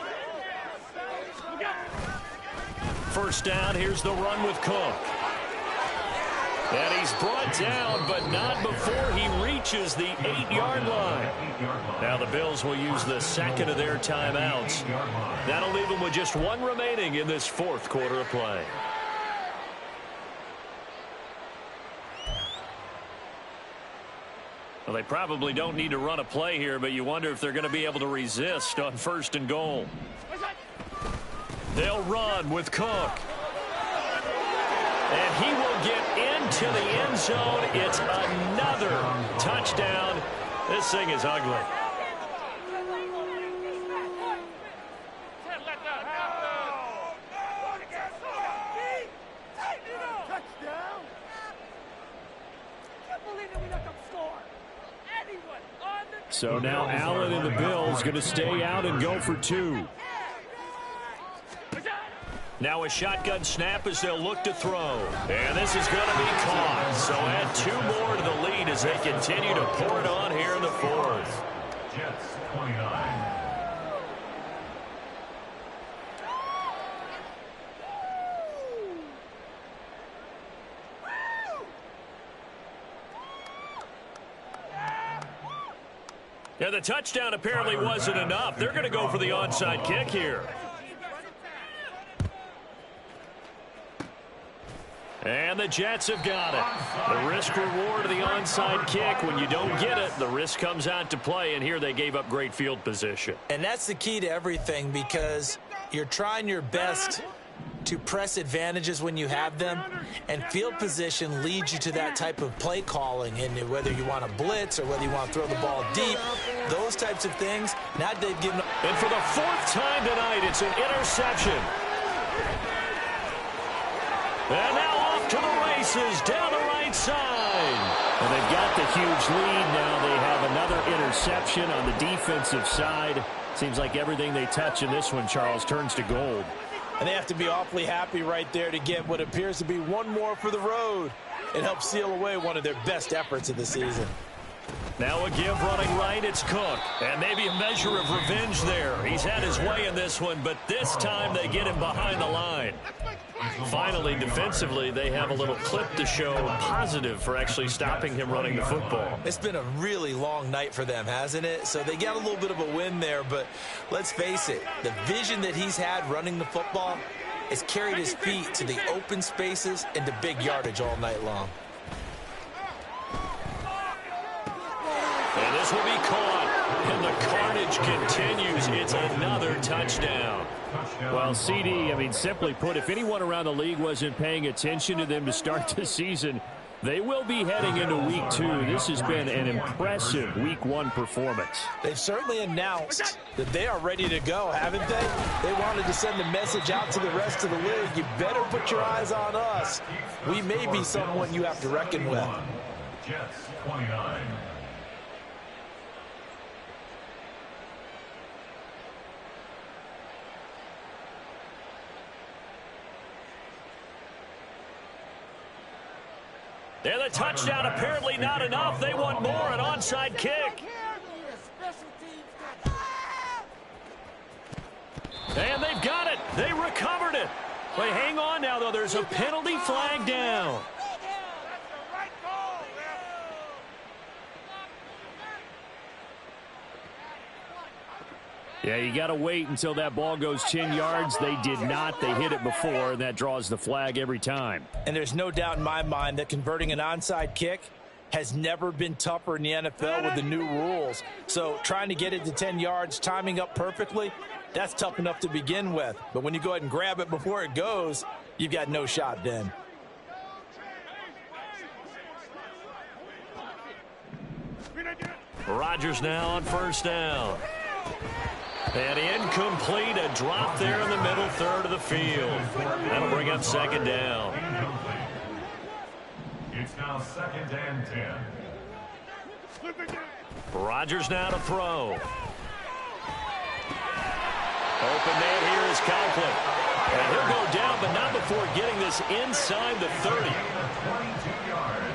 S7: 1st down, here's the run with Cook. And he's brought down, but not before he reaches the 8-yard line. Now the Bills will use the 2nd of their timeouts. That'll leave them with just 1 remaining in this 4th quarter of play. Well, they probably don't need to run a play here, but you wonder if they're going to be able to resist on 1st and goal. They'll run with Cook. And he will get into the end zone. It's another touchdown. This thing is ugly. So now Allen and the Bills going to stay out and go for 2. Now a shotgun snap as they'll look to throw. And this is going to be caught. So add 2 more to the lead as they continue to pour it on here in the 4th.
S9: Jets 29.
S7: Yeah, the touchdown apparently wasn't enough. They're going to go for the onside kick here. And the Jets have got it. The risk-reward of the onside kick. When you don't get it, the risk comes out to play, and here they gave up great field position.
S8: And that's the key to everything, because you're trying your best to press advantages when you have them, and field position leads you to that type of play calling. And whether you want to blitz or whether you want to throw the ball deep, those types of things, now they've given up.
S7: And for the 4th time tonight, it's an interception. And now off to the races down the right side. And they've got the huge lead. Now they have another interception on the defensive side. Seems like everything they touch in this one, Charles, turns to gold.
S8: And they have to be awfully happy right there to get what appears to be 1 more for the road. It helps seal away one of their best efforts of the season.
S7: Now a give running right, it's Cook. And maybe a measure of revenge there. He's had his way in this one, but this time they get him behind the line. Finally, defensively, they have a little clip to show positive for actually stopping him running the football.
S8: It's been a really long night for them, hasn't it? So they got a little bit of a win there, but let's face it, the vision that he's had running the football has carried his feet to the open spaces and to big yardage all night long.
S7: And this will be caught, and the carnage continues. It's another touchdown. Well, CD, I mean, simply put, if anyone around the league wasn't paying attention to them to start the season, they will be heading into Week 2. This has been an impressive Week 1 performance.
S8: They've certainly announced that they are ready to go, haven't they? They wanted to send a message out to the rest of the league. You better put your eyes on us. We may be someone you have to reckon with.
S9: Jets 29.
S7: And the touchdown apparently not enough. They want more, an onside kick. And they've got it. They recovered it. But hang on now, though. There's a penalty flag down. Yeah, you got to wait until that ball goes 10 yards. They did not. They hit it before, and that draws the flag every time.
S8: And there's no doubt in my mind that converting an onside kick has never been tougher in the NFL with the new rules. So trying to get it to 10 yards, timing up perfectly, that's tough enough to begin with. But when you go ahead and grab it before it goes, you've got no shot then.
S7: Rodgers now on first down. And incomplete, a drop there in the middle third of the field. That'll bring up second down.
S9: It's now 2nd and 10.
S7: Rodgers now to throw. Open man here is Conklin. And he'll go down, but not before getting this inside the 30.
S9: 22 yards.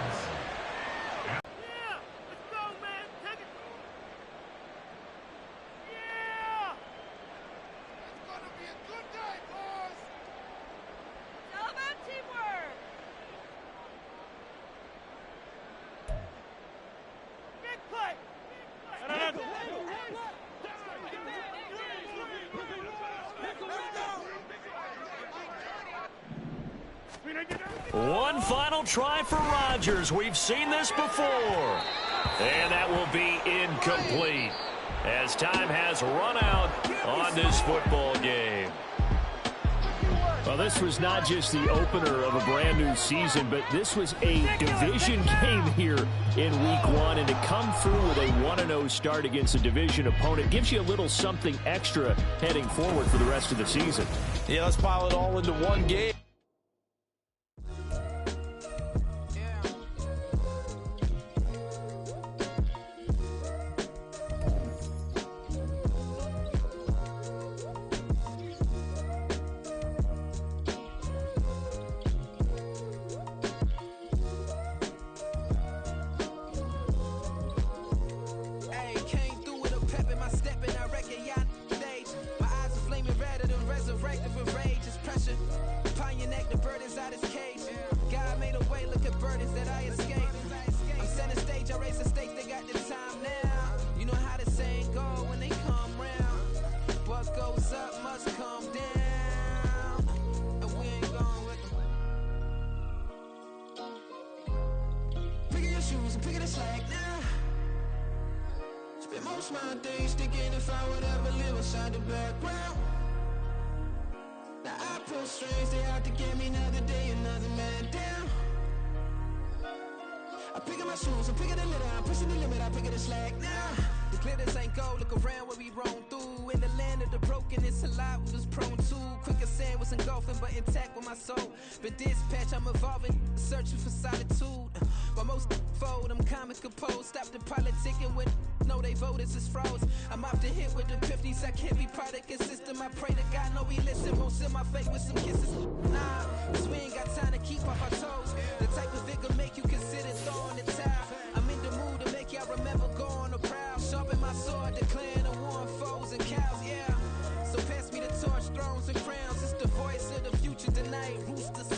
S7: One final try for Rodgers. We've seen this before. And that will be incomplete as time has run out on this football game. Well, this was not just the opener of a brand new season, but this was a division game here in week 1. And to come through with a 1-0 start against a division opponent gives you a little something extra heading forward for the rest of the season.
S8: Yeah, let's pile it all into one game.
S4: Most my days thinking if I would ever live inside the background. Now I pull strings, they out to get me another day, another man down. I pick up my shoes, I'm picking the litter, I'm pushing the limit, I pick up the slack now. The glitters ain't gold, look around where we roam through. In the land of the broken, it's a lot we was prone to. Quicker sand was engulfing, but intact with my soul. But dispatch, I'm evolving, searching for solitude. While most fold, I'm comic composed. Stop the politicking when no they voters is froze. I'm off the hit with the 50s, I can't be product and system. I pray to God, no he listen, won't send my face with some kisses. Nah, cause we ain't got time to keep off our toes. The type of vigor make you consider throwing the towel. I'm in the mood to make y'all remember going to proud. Sharpen my sword, declaring the war on foes and cows, yeah. So pass me the torch, thrones and crowns. It's the voice of the future tonight. Roosters